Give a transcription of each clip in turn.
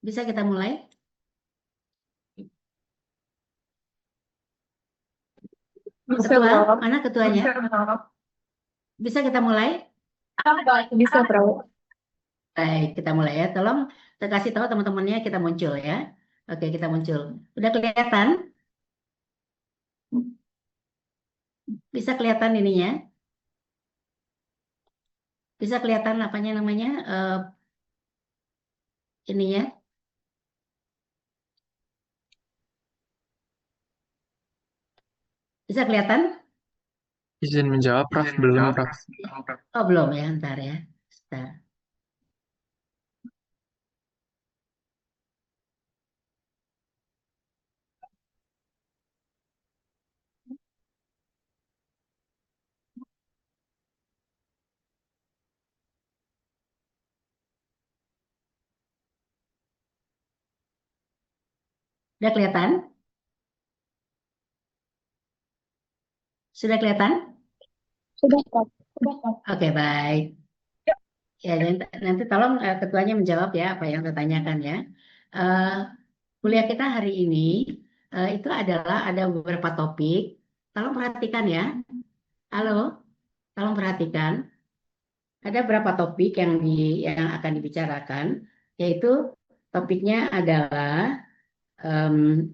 Bisa kita mulai? Bisa, Ketua, Bro. mana ketuanya? Bisa kita mulai? Bisa, Bro. Baik, kita mulai ya. Tolong kita kasih tahu teman-temannya kita muncul ya. Oke, kita muncul. Udah kelihatan? Bisa kelihatan ininya? Bisa kelihatan apanya namanya? Ininya? Bisa kelihatan? Izin menjawab, Prof. Belum, Prof. Oh, belum ya, ntar ya. Sebentar. Udah kelihatan? Sudah kelihatan? Sudah, Prof. Oke, baik. Ya, nanti tolong ketuanya menjawab ya apa yang saya tanyakan ya. Eh, Kuliah kita hari ini itu adalah ada beberapa topik. Tolong perhatikan ya. Halo, tolong perhatikan. Ada beberapa topik yang akan dibicarakan, yaitu topiknya adalah em,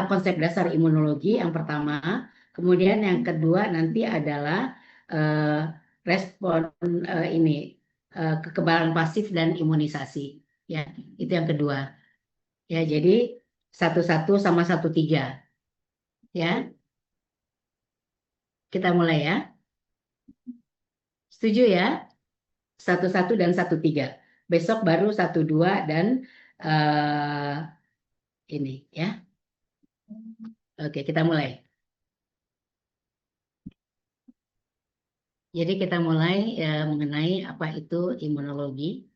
konsep dasar imunologi yang pertama. Kemudian yang kedua nanti adalah eh, respon ini kekebalan pasif dan imunisasi. Ya, itu yang kedua. Ya, jadi 1-1 sama 1-3. Ya, kita mulai ya. Setuju ya? 1-1 dan 1-3. Besok baru 1-2 dan ini ya. Oke, kita mulai. Jadi kita mulai mengenai apa itu imunologi.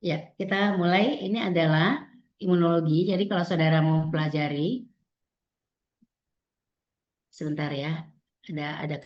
Ya, kita mulai. Ini adalah imunologi. Jadi kalau saudara mau pelajari, sebentar ya. Ada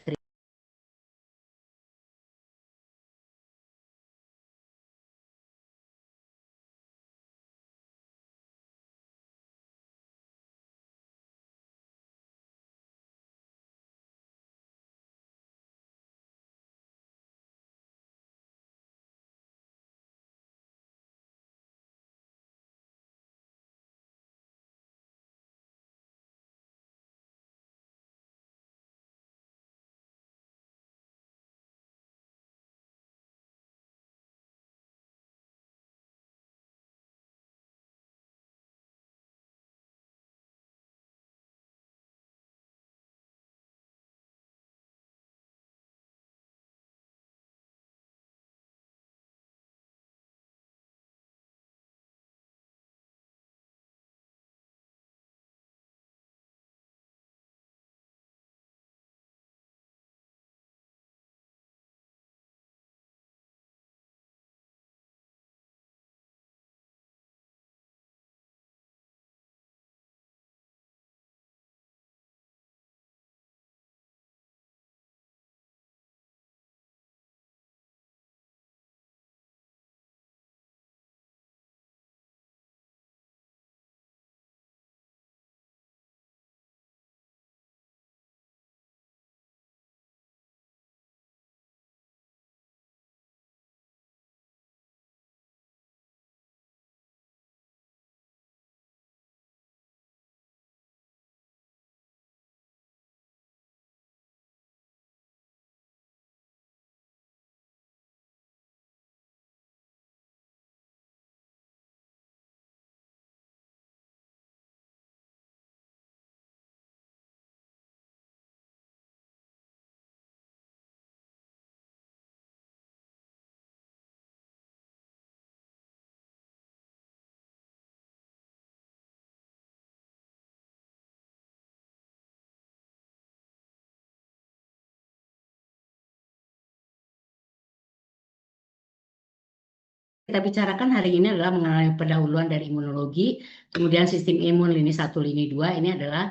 kita bicarakan hari ini adalah mengenai pendahuluan dari imunologi, kemudian sistem imun lini 1, lini 2 ini adalah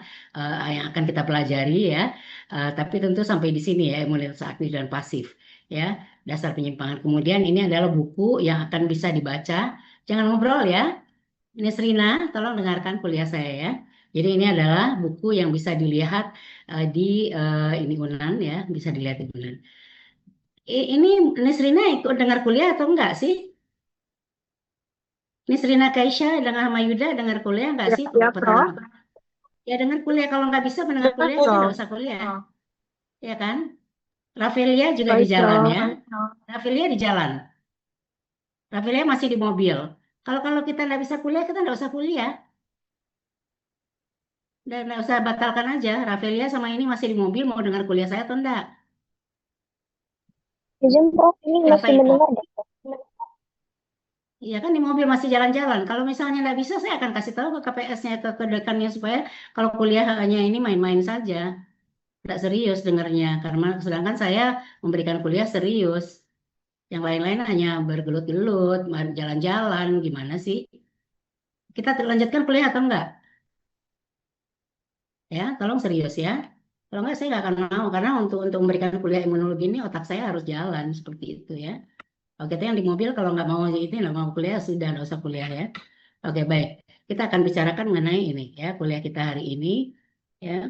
yang akan kita pelajari ya. Tapi tentu sampai di sini ya, imunitas aktif dan pasif ya, dasar penyimpangan. Kemudian ini adalah buku yang akan bisa dibaca. Jangan ngobrol ya. Ini Serina, tolong dengarkan kuliah saya ya. Jadi ini adalah buku yang bisa dilihat di ini Unan ya, bisa dilihat di Unan. Ini Nesrina ikut dengar kuliah atau enggak sih? Nesrina Kaisha dengan Mayuda dengar kuliah enggak sih? Ya, Prof. Ya dengar kuliah, kalau nggak bisa mendengar kuliah sih nggak usah kuliah, ya kan? Rafelia juga di Baik, jalan Prof. ya. Rafelia di jalan. Rafelia masih di mobil. Kalau kita nggak bisa kuliah, kita nggak usah kuliah. Dan nggak usah batalkan aja. Rafelia sama ini masih di mobil, mau dengar kuliah saya atau enggak? Izin, Prof. Ini Siapa masih itu? mendengar deh, Prof. Iya kan di mobil masih jalan-jalan. Kalau misalnya nggak bisa, saya akan kasih tahu ke KPS-nya, ke dekannya supaya kalau kuliah hanya ini main-main saja, nggak serius dengarnya. Karena sedangkan saya memberikan kuliah serius. Yang lain-lain hanya bergelut-gelut, jalan-jalan, gimana sih? Kita lanjutkan kuliah atau enggak? Ya, tolong serius ya. Kalau enggak, saya nggak akan mau. Karena untuk memberikan kuliah imunologi ini, otak saya harus jalan seperti itu ya. Oke, kita yang di mobil kalau nggak mau itu, nggak mau kuliah, sudah nggak usah kuliah ya. Oke, baik. Kita akan bicarakan mengenai ini ya, kuliah kita hari ini. Ya,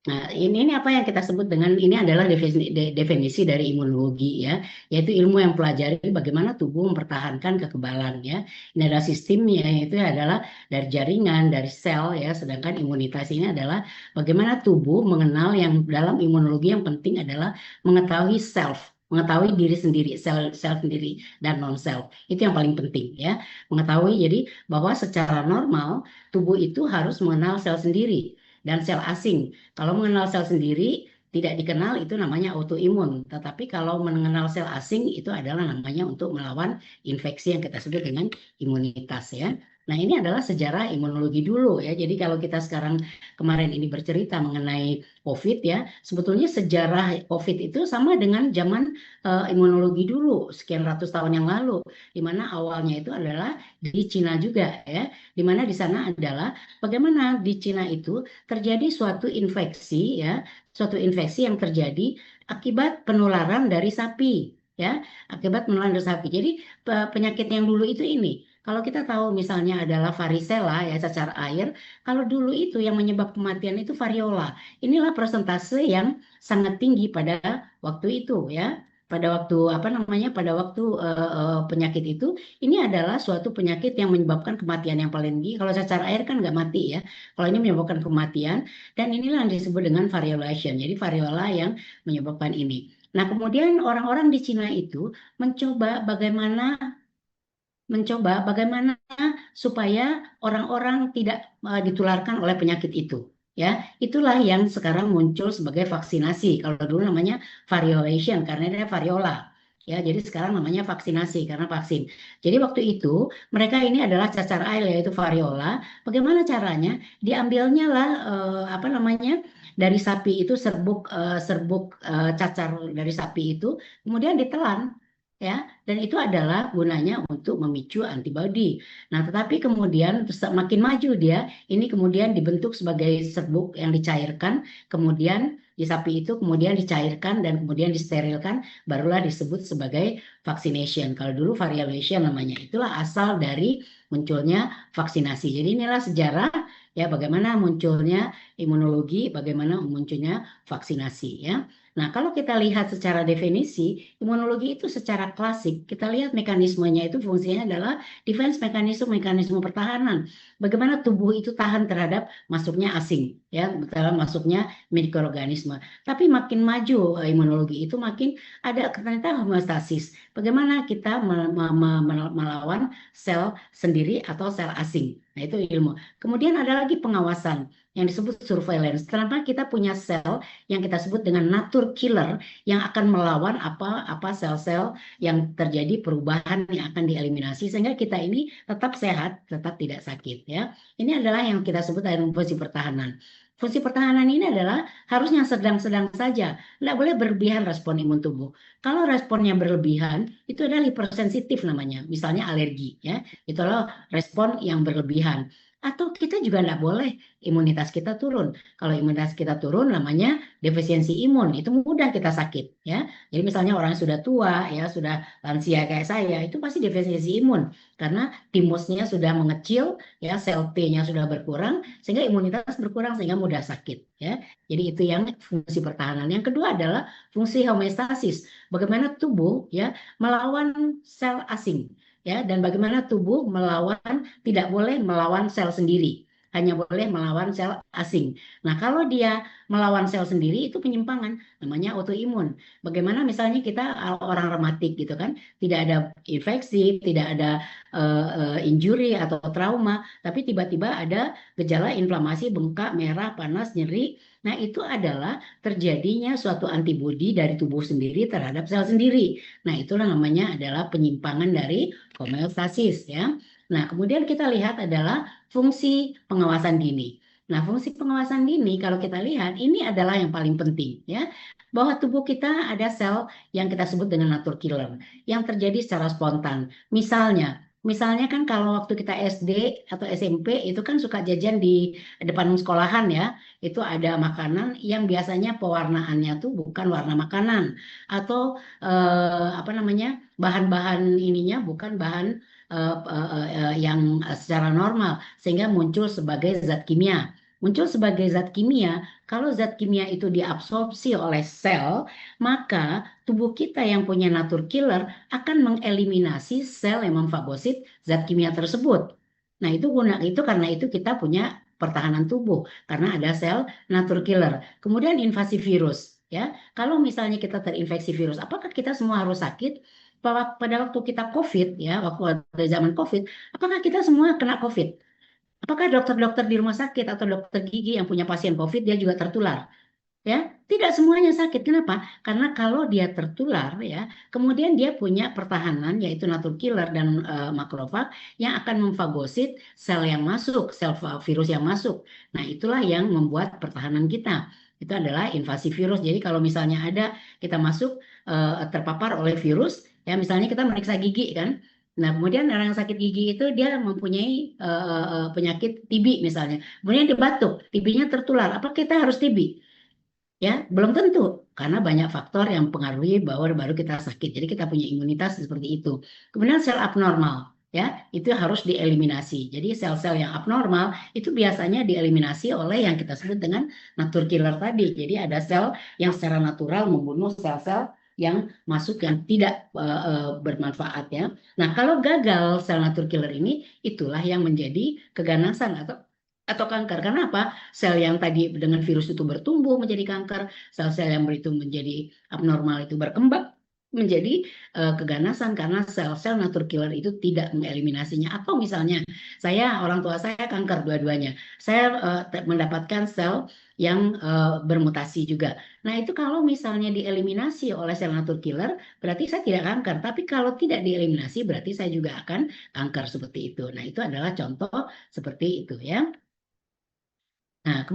nah, ini apa yang kita sebut dengan ini adalah definisi dari imunologi ya, yaitu ilmu yang pelajari bagaimana tubuh mempertahankan kekebalan ya. Ini adalah sistemnya, yaitu adalah dari jaringan, dari sel ya, sedangkan imunitas ini adalah bagaimana tubuh mengenal, yang dalam imunologi yang penting adalah mengetahui self, mengetahui diri sendiri, sel sendiri dan non self. Itu yang paling penting ya. Mengetahui jadi bahwa secara normal tubuh itu harus mengenal sel sendiri dan sel asing. Kalau mengenal sel sendiri tidak dikenal, itu namanya autoimun. Tetapi kalau mengenal sel asing itu adalah namanya untuk melawan infeksi yang kita sebut dengan imunitas ya. Nah, ini adalah sejarah imunologi dulu ya. Jadi kalau kita sekarang kemarin ini bercerita mengenai COVID ya, sebetulnya sejarah COVID itu sama dengan zaman imunologi dulu sekian ratus tahun yang lalu, di mana awalnya itu adalah di Cina juga ya, di mana di sana adalah bagaimana di Cina itu terjadi suatu infeksi ya, suatu infeksi yang terjadi akibat penularan dari sapi ya, akibat penularan dari sapi. Jadi penyakit yang dulu itu ini, kalau kita tahu misalnya adalah varicella ya, cacar air, kalau dulu itu yang menyebab kematian itu variola. Inilah persentase yang sangat tinggi pada waktu itu ya. Pada waktu apa namanya? Pada waktu penyakit itu, ini adalah suatu penyakit yang menyebabkan kematian yang paling tinggi. Kalau cacar air kan nggak mati ya. Kalau ini menyebabkan kematian, dan inilah yang disebut dengan variolation. Jadi variola yang menyebabkan ini. Nah, kemudian orang-orang di Cina itu mencoba bagaimana supaya orang-orang tidak ditularkan oleh penyakit itu. Ya, itulah yang sekarang muncul sebagai vaksinasi. Kalau dulu namanya variolation karena dia variola. Ya, jadi sekarang namanya vaksinasi karena vaksin. Jadi waktu itu mereka ini adalah cacar air yaitu variola. Bagaimana caranya? Diambilnya lah apa namanya, dari sapi itu serbuk cacar dari sapi itu, kemudian ditelan ya, dan itu adalah gunanya untuk memicu antibodi. Nah, tetapi kemudian makin maju dia, ini kemudian dibentuk sebagai serbuk yang dicairkan, kemudian di sapi itu kemudian dicairkan dan kemudian disterilkan, barulah disebut sebagai vaccination. Kalau dulu variolation namanya, itulah asal dari munculnya vaksinasi. Jadi inilah sejarah ya, bagaimana munculnya imunologi, bagaimana munculnya vaksinasi ya. Nah, kalau kita lihat secara definisi, imunologi itu secara klasik, kita lihat mekanismenya itu fungsinya adalah defense mekanisme pertahanan. Bagaimana tubuh itu tahan terhadap masuknya asing, ya, dalam masuknya mikroorganisme. Tapi makin maju imunologi itu makin ada ternyata homeostasis. Bagaimana kita melawan sel sendiri atau sel asing. Nah, itu ilmu. Kemudian ada lagi pengawasan yang disebut surveillance. Kenapa kita punya sel yang kita sebut dengan nature killer yang akan melawan apa sel-sel yang terjadi perubahan yang akan dieliminasi sehingga kita ini tetap sehat, tetap tidak sakit ya. Ini adalah yang kita sebut dengan fungsi pertahanan. Fungsi pertahanan ini adalah harusnya sedang-sedang saja, tidak boleh berlebihan respon imun tubuh. Kalau responnya berlebihan, itu adalah hipersensitif namanya, misalnya alergi, ya, itu adalah respon yang berlebihan. Atau kita juga tidak boleh imunitas kita turun. Kalau imunitas kita turun, namanya defisiensi imun, itu mudah kita sakit, ya. Jadi misalnya orang yang sudah tua, ya, sudah lansia kayak saya, itu pasti defisiensi imun karena timusnya sudah mengecil, ya, sel T-nya sudah berkurang sehingga imunitas berkurang sehingga mudah sakit, ya. Jadi itu yang fungsi pertahanan. Yang kedua adalah fungsi homeostasis. Bagaimana tubuh, ya, melawan sel asing, ya, dan bagaimana tubuh melawan, tidak boleh melawan sel sendiri, hanya boleh melawan sel asing. Nah, kalau dia melawan sel sendiri itu penyimpangan, namanya autoimun. Bagaimana misalnya kita orang rematik gitu kan, tidak ada infeksi, tidak ada injury atau trauma, tapi tiba-tiba ada gejala inflamasi, bengkak, merah, panas, nyeri. Nah, itu adalah terjadinya suatu antibodi dari tubuh sendiri terhadap sel sendiri. Nah, itulah namanya adalah penyimpangan dari homeostasis, ya. Nah, kemudian kita lihat adalah fungsi pengawasan dini. Nah, fungsi pengawasan dini kalau kita lihat ini adalah yang paling penting, ya. Bahwa tubuh kita ada sel yang kita sebut dengan natural killer yang terjadi secara spontan. Misalnya kan kalau waktu kita SD atau SMP itu kan suka jajan di depan sekolahan, ya. Itu ada makanan yang biasanya pewarnaannya tuh bukan warna makanan atau apa namanya, bahan-bahan ininya bukan bahan yang secara normal sehingga muncul sebagai zat kimia. Muncul sebagai zat kimia, kalau zat kimia itu diabsorpsi oleh sel, maka tubuh kita yang punya natur killer akan mengeliminasi sel yang memfagosit zat kimia tersebut. Nah, itu karena itu kita punya pertahanan tubuh karena ada sel natur killer. Kemudian invasi virus, ya. Kalau misalnya kita terinfeksi virus, apakah kita semua harus sakit? Pada waktu kita COVID, ya, waktu ada zaman COVID, apakah kita semua kena COVID? Apakah dokter-dokter di rumah sakit atau dokter gigi yang punya pasien COVID dia juga tertular? Ya, tidak semuanya sakit. Kenapa? Karena kalau dia tertular, ya, kemudian dia punya pertahanan yaitu natural killer dan makrofag yang akan memfagosit sel yang masuk, sel virus yang masuk. Nah, itulah yang membuat pertahanan kita. Itu adalah invasi virus. Jadi kalau misalnya ada kita masuk terpapar oleh virus, ya, misalnya kita meriksa gigi kan. Nah, kemudian orang yang sakit gigi itu dia mempunyai penyakit TB misalnya. Kemudian dia batuk, TB-nya tertular. Apa kita harus TB? Ya, belum tentu karena banyak faktor yang mempengaruhi bahwa baru kita sakit. Jadi kita punya imunitas seperti itu. Kemudian sel abnormal, ya, itu harus dieliminasi. Jadi sel-sel yang abnormal itu biasanya dieliminasi oleh yang kita sebut dengan natur killer tadi. Jadi ada sel yang secara natural membunuh sel-sel yang masuk yang tidak bermanfaat, ya. Nah, kalau gagal sel natur killer ini, itulah yang menjadi keganasan atau kanker. Karena apa? Sel yang tadi dengan virus itu bertumbuh menjadi kanker, sel-sel yang itu menjadi abnormal itu berkembang menjadi keganasan karena sel-sel natur killer itu tidak mengeliminasinya. Atau misalnya orang tua saya kanker dua-duanya, saya mendapatkan sel yang bermutasi juga. Nah, itu kalau misalnya dieliminasi oleh sel natur killer, berarti saya tidak kanker. Tapi kalau tidak dieliminasi, berarti saya juga akan kanker seperti itu. Nah, itu adalah contoh seperti itu, ya. Nah,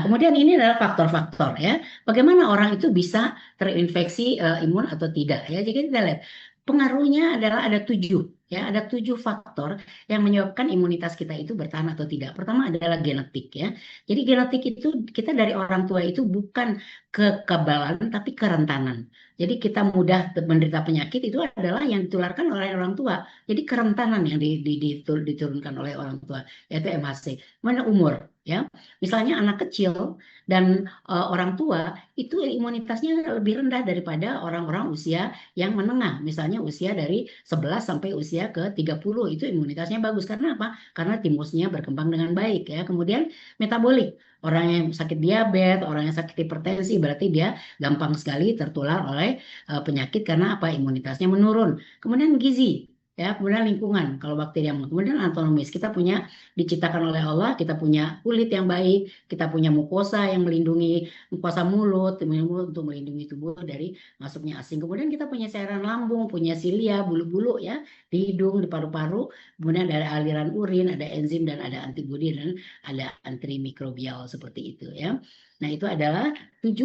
kemudian ini adalah faktor-faktor, ya. Bagaimana orang itu bisa terinfeksi imun atau tidak, ya. Jadi kita lihat pengaruhnya adalah ada 7, ya. Ada 7 faktor yang menyebabkan imunitas kita itu bertahan atau tidak. Pertama adalah genetik, ya. Jadi genetik itu kita dari orang tua itu bukan kekebalan tapi kerentanan. Jadi kita mudah menderita penyakit itu adalah yang ditularkan oleh orang tua. Jadi kerentanan yang diturunkan oleh orang tua yaitu MHC. Mana umur, ya. Misalnya anak kecil dan orang tua itu imunitasnya lebih rendah daripada orang-orang usia yang menengah. Misalnya usia dari 11 sampai usia ke 30 itu imunitasnya bagus. Karena apa? Karena timusnya berkembang dengan baik, ya. Kemudian metabolik. Orang yang sakit diabetes, orang yang sakit hipertensi berarti dia gampang sekali tertular oleh penyakit karena apa? Imunitasnya menurun. Kemudian gizi. ya. Kemudian lingkungan, kalau bakteri yang kemudian autonomis, kita punya diciptakan oleh Allah, kita punya kulit yang baik, kita punya mukosa yang melindungi mukosa mulut untuk melindungi tubuh dari masuknya asing. Kemudian kita punya cairan lambung, punya silia, bulu-bulu ya di hidung, di paru-paru, kemudian ada aliran urin, ada enzim dan ada antibodi dan ada antimikrobial seperti itu ya. Nah, itu adalah 6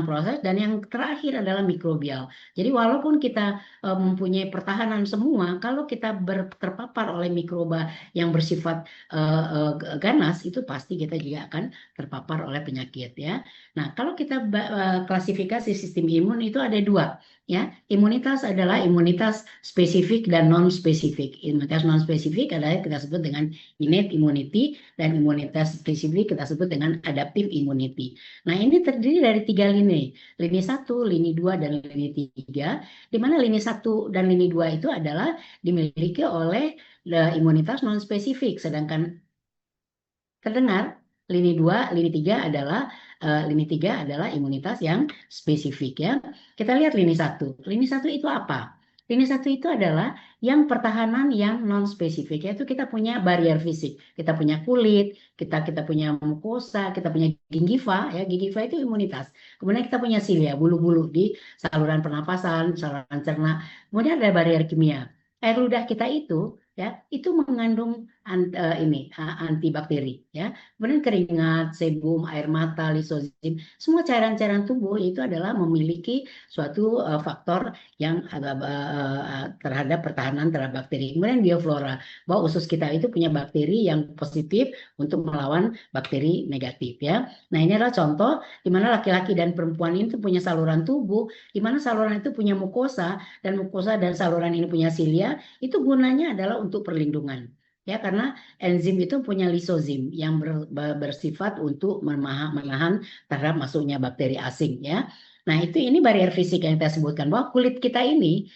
proses dan yang terakhir adalah mikrobial. Jadi walaupun kita mempunyai pertahanan semua, kalau kita terpapar oleh mikroba yang bersifat ganas, itu pasti kita juga akan terpapar oleh penyakit ya. Nah, kalau kita klasifikasi sistem imun itu ada dua. Ya, imunitas adalah imunitas spesifik dan non spesifik. Imunitas non spesifik adalah kita sebut dengan innate immunity dan imunitas spesifik kita sebut dengan adaptive immunity. Nah, ini terdiri dari 3 lini. Lini 1, lini 2, dan lini 3. Di mana lini 1 dan lini 2 itu adalah dimiliki oleh imunitas non spesifik. Sedangkan terdengar lini 2, lini 3 adalah imunitas yang spesifik ya. Kita lihat lini 1. Lini 1 itu apa? Lini 1 itu adalah yang pertahanan yang non spesifik, yaitu kita punya barrier fisik, kita punya kulit, kita punya mukosa, kita punya gingiva ya. Gingiva itu imunitas. Kemudian kita punya silia, bulu-bulu di saluran pernapasan, saluran cerna. Kemudian ada barrier kimia. Air ludah kita itu ya, itu mengandung antibakteri ya. Kemudian keringat, sebum, air mata, lisozim, semua cairan-cairan tubuh itu adalah memiliki suatu faktor yang terhadap pertahanan terhadap bakteri. Kemudian bioflora, bahwa usus kita itu punya bakteri yang positif untuk melawan bakteri negatif ya. Nah, ini adalah contoh di mana laki-laki dan perempuan itu punya saluran tubuh, di mana saluran itu punya mukosa dan saluran ini punya silia, itu gunanya adalah untuk perlindungan. Ya, karena enzim itu punya lisozim yang bersifat untuk menahan terhadap masuknya bakteri asing ya. Nah, ini barrier fisik yang kita sebutkan, bahwa kulit kita ini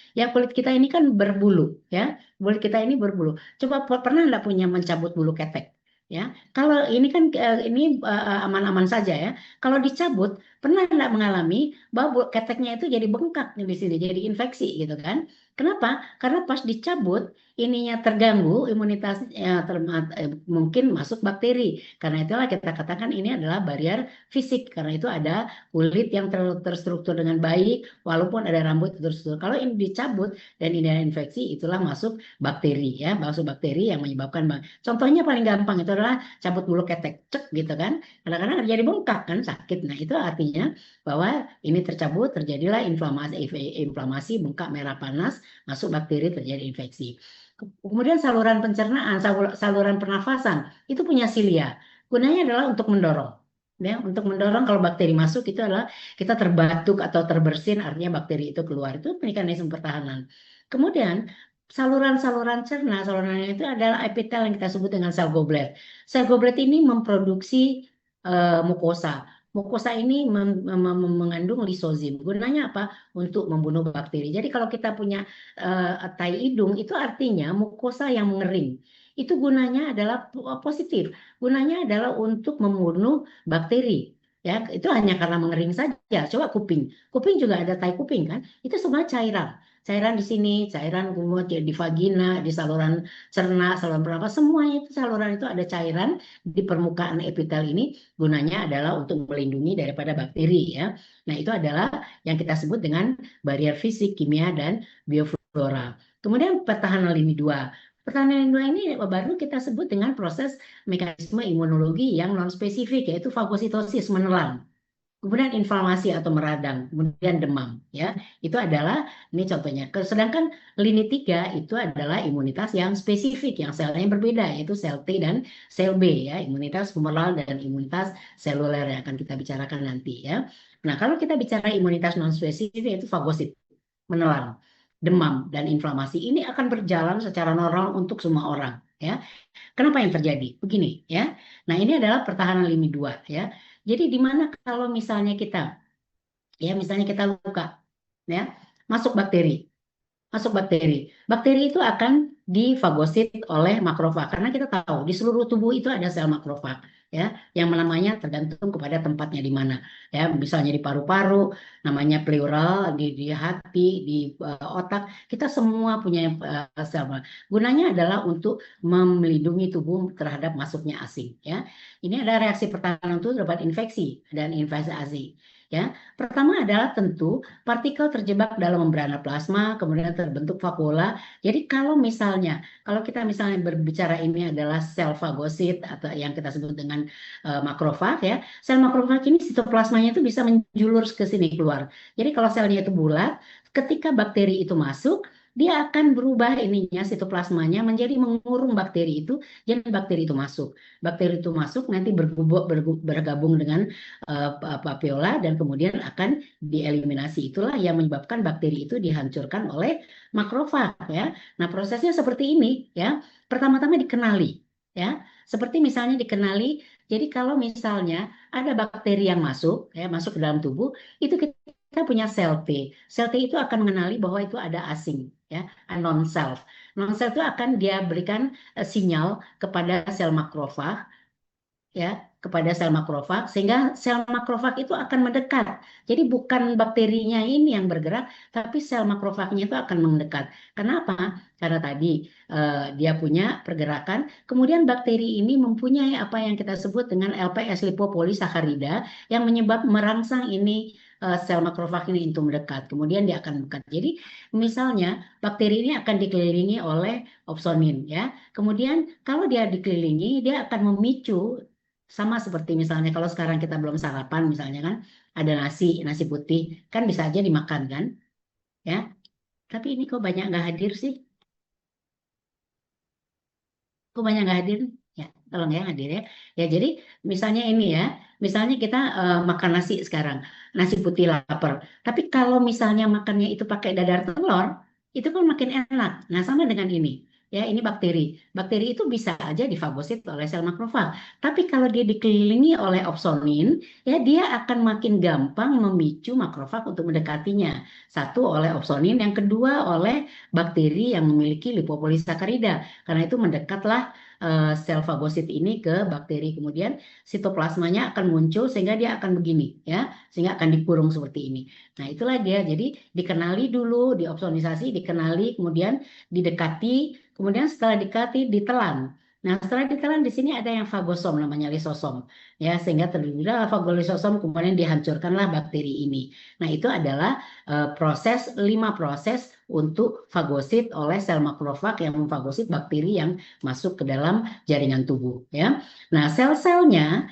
kan berbulu ya. Kulit kita ini berbulu. Coba pernah nggak punya mencabut bulu ketek? Ya, kalau ini kan ini aman-aman saja ya. Kalau dicabut, pernah nggak mengalami bahwa keteknya itu jadi bengkak di sini, jadi infeksi gitu kan? Kenapa? Karena pas dicabut ininya terganggu, imunitasnya mungkin masuk bakteri. Karena itulah kita katakan ini adalah barrier fisik. Karena itu ada kulit yang terstruktur dengan baik, walaupun ada rambut terstruktur. Kalau ini dicabut dan ini ada infeksi, itulah masuk bakteri ya, masuk bakteri yang menyebabkan. Contohnya paling gampang itu adalah cabut bulu ketek, cek gitu kan. Kadang-kadang jadi bengkak kan, sakit. Nah, itu artinya bahwa ini tercabut, terjadilah inflamasi, bengkak merah panas, masuk bakteri, terjadi infeksi. Kemudian saluran pencernaan, saluran pernafasan itu punya silia. Gunanya adalah untuk mendorong. Ya, untuk mendorong kalau bakteri masuk itu adalah kita terbatuk atau terbersin, artinya bakteri itu keluar. Itu mekanisme pertahanan. Kemudian saluran-saluran cerna, saluran itu adalah epitel yang kita sebut dengan sel goblet. Sel goblet ini memproduksi mukosa. Mukosa ini mengandung lisozim. Gunanya apa? Untuk membunuh bakteri. Jadi kalau kita punya tai hidung, itu artinya mukosa yang mengering. Itu gunanya adalah positif. Gunanya adalah untuk membunuh bakteri. Ya, itu hanya karena mengering saja. Coba kuping. Kuping juga ada tai kuping kan? Itu semua cairan. Cairan di sini, cairan kemudian di vagina, di saluran cerna, saluran pernapas, semuanya itu saluran itu ada cairan di permukaan epitel ini, gunanya adalah untuk melindungi daripada bakteri ya. Nah, itu adalah yang kita sebut dengan barrier fisik, kimia, dan bioflora. Kemudian pertahanan lini 2. Pertahanan lini 2 ini baru kita sebut dengan proses mekanisme imunologi yang non spesifik, yaitu fagositosis, menelan. Kemudian inflamasi atau meradang, kemudian demam, ya. Itu adalah ini contohnya. Sedangkan lini 3 itu adalah imunitas yang spesifik, yang selnya berbeda, yaitu sel T dan sel B, ya. Imunitas humoral dan imunitas seluler yang akan kita bicarakan nanti, ya. Nah, kalau kita bicara imunitas non spesifik, yaitu fagosit, menelan, demam dan inflamasi, ini akan berjalan secara normal untuk semua orang, ya. Kenapa yang terjadi? Begini, ya. Nah, ini adalah pertahanan lini 2, ya. Jadi di mana kalau misalnya kita luka, ya, masuk bakteri. Bakteri itu akan difagosit oleh makrofag karena kita tahu di seluruh tubuh itu ada sel makrofag. ya, yang namanya tergantung kepada tempatnya di mana, ya, misalnya di paru-paru, namanya pleural, di hati, di otak, kita semua punya sel. Gunanya adalah untuk melindungi tubuh terhadap masuknya asing, ya. Ini ada reaksi pertahanan tubuh terhadap infeksi dan invasi, ya. Pertama adalah tentu partikel terjebak dalam membrana plasma, kemudian terbentuk vakuola. Jadi kalau kita misalnya berbicara ini adalah sel fagosit atau yang kita sebut dengan makrofag, ya. Sel makrofag ini sitoplasmanya itu bisa menjulur ke sini keluar. Jadi kalau selnya itu bulat, ketika bakteri itu masuk, dia akan berubah ininya sitoplasmanya menjadi mengurung bakteri itu, jadi bakteri itu masuk. Bakteri itu masuk nanti bergabung dengan papiola dan kemudian akan dieliminasi. Itulah yang menyebabkan bakteri itu dihancurkan oleh makrofag, ya. Nah, prosesnya seperti ini, ya. Pertama-tama dikenali, ya. Seperti misalnya dikenali, jadi kalau misalnya ada bakteri yang masuk, ya, masuk ke dalam tubuh, itu kita punya sel T. Sel T itu akan mengenali bahwa itu ada asing, ya, non-self. Non-self itu akan dia berikan sinyal kepada sel makrofag, ya, kepada sel makrofag, sehingga sel makrofag itu akan mendekat. Jadi bukan bakterinya ini yang bergerak, tapi sel makrofagnya itu akan mendekat. Kenapa? Karena tadi dia punya pergerakan, kemudian bakteri ini mempunyai apa yang kita sebut dengan LPS lipopolisakarida yang merangsang ini sel makrofag ini untuk mendekat. Kemudian dia akan mendekat. Jadi misalnya bakteri ini akan dikelilingi oleh opsonin, ya. Kemudian kalau dia dikelilingi, dia akan memicu sama seperti misalnya kalau sekarang kita belum sarapan misalnya kan ada nasi putih kan bisa aja dimakan kan, ya. Tapi ini kok banyak nggak hadir sih? Kok banyak nggak hadir? Ya, tolong ya hadir ya. Ya jadi misalnya ini ya, misalnya kita makan nasi sekarang, nasi putih lapar. Tapi kalau misalnya makannya itu pakai dadar telur, itu kan makin enak. Nah sama dengan ini. Ya, ini bakteri. Bakteri itu bisa aja difagosit oleh sel makrofag. Tapi kalau dia dikelilingi oleh opsonin, ya dia akan makin gampang memicu makrofag untuk mendekatinya. Satu oleh opsonin, yang kedua oleh bakteri yang memiliki lipopolisakarida. Karena itu mendekatlah sel fagosit ini ke bakteri, kemudian sitoplasmanya akan muncul sehingga dia akan begini, ya, sehingga akan dikurung seperti ini. Nah itulah dia, jadi dikenali dulu, diopsonisasi, dikenali, kemudian didekati, kemudian setelah didekati ditelan. Nah setelah ditelan di sini ada yang fagosom namanya lisosom, ya, sehingga terjadilah fagolisosom, kemudian dihancurkanlah bakteri ini. Nah itu adalah 5 proses untuk fagosit oleh sel makrofag yang memfagosit bakteri yang masuk ke dalam jaringan tubuh, ya. Nah, sel-selnya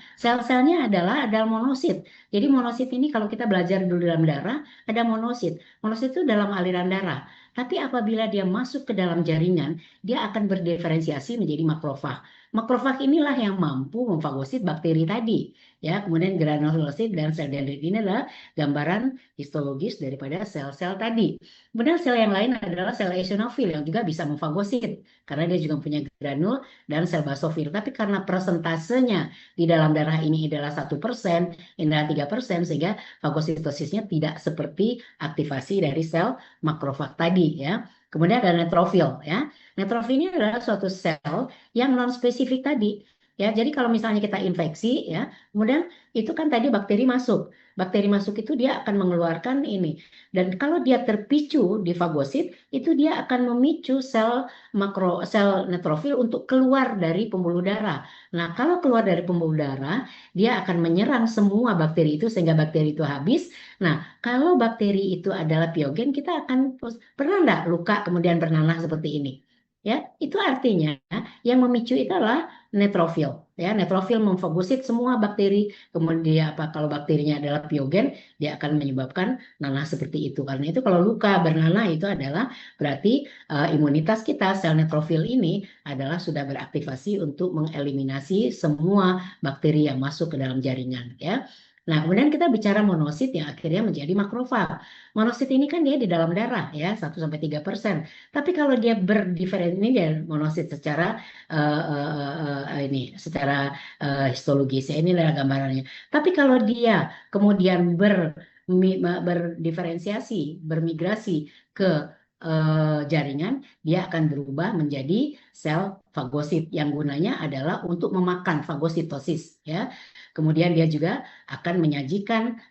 adalah monosit. Jadi monosit ini kalau kita belajar dulu dalam darah, ada monosit. Monosit itu dalam aliran darah. Tapi apabila dia masuk ke dalam jaringan, dia akan berdiferensiasi menjadi makrofag. Makrofag inilah yang mampu memfagosit bakteri tadi, ya. Kemudian granulosit dan sel dendrit ini adalah gambaran histologis daripada sel-sel tadi. Kemudian sel yang lain adalah sel eosinofil yang juga bisa memfagosit karena dia juga punya granul dan sel basofil. Tapi karena persentasenya di dalam darah ini adalah 1%, ini adalah 3%, sehingga fagositosisnya tidak seperti aktivasi dari sel makrofag tadi, ya. Kemudian ada neutrofil, ya. Neutrofil ini adalah suatu sel yang non spesifik tadi. Ya, jadi kalau misalnya kita infeksi, ya, kemudian itu kan tadi bakteri masuk. Bakteri masuk itu dia akan mengeluarkan ini. Dan kalau dia terpicu di fagosit, itu dia akan memicu sel neutrofil untuk keluar dari pembuluh darah. Nah, kalau keluar dari pembuluh darah, dia akan menyerang semua bakteri itu sehingga bakteri itu habis. Nah, kalau bakteri itu adalah piogen, kita akan pernah enggak luka kemudian bernanah seperti ini? Ya, itu artinya yang memicu itu adalah neutrofil. Ya, neutrofil memfagosit semua bakteri. Kemudian kalau bakterinya adalah piogen, dia akan menyebabkan nanah seperti itu. Karena itu kalau luka bernanah itu adalah berarti imunitas kita, sel neutrofil ini adalah sudah beraktivasi untuk mengeliminasi semua bakteri yang masuk ke dalam jaringan, ya. Nah, kemudian kita bicara monosit yang akhirnya menjadi makrofag. Monosit ini kan dia di dalam darah, ya, 1-3%. Tapi kalau dia berdiferensiasi, ini dia monosit secara histologis, ya, ini adalah gambarannya. Tapi kalau dia kemudian berdiferensiasi, bermigrasi ke jaringan, dia akan berubah menjadi sel fagosit yang gunanya adalah untuk memakan fagositosis ya. Kemudian dia juga akan menyajikan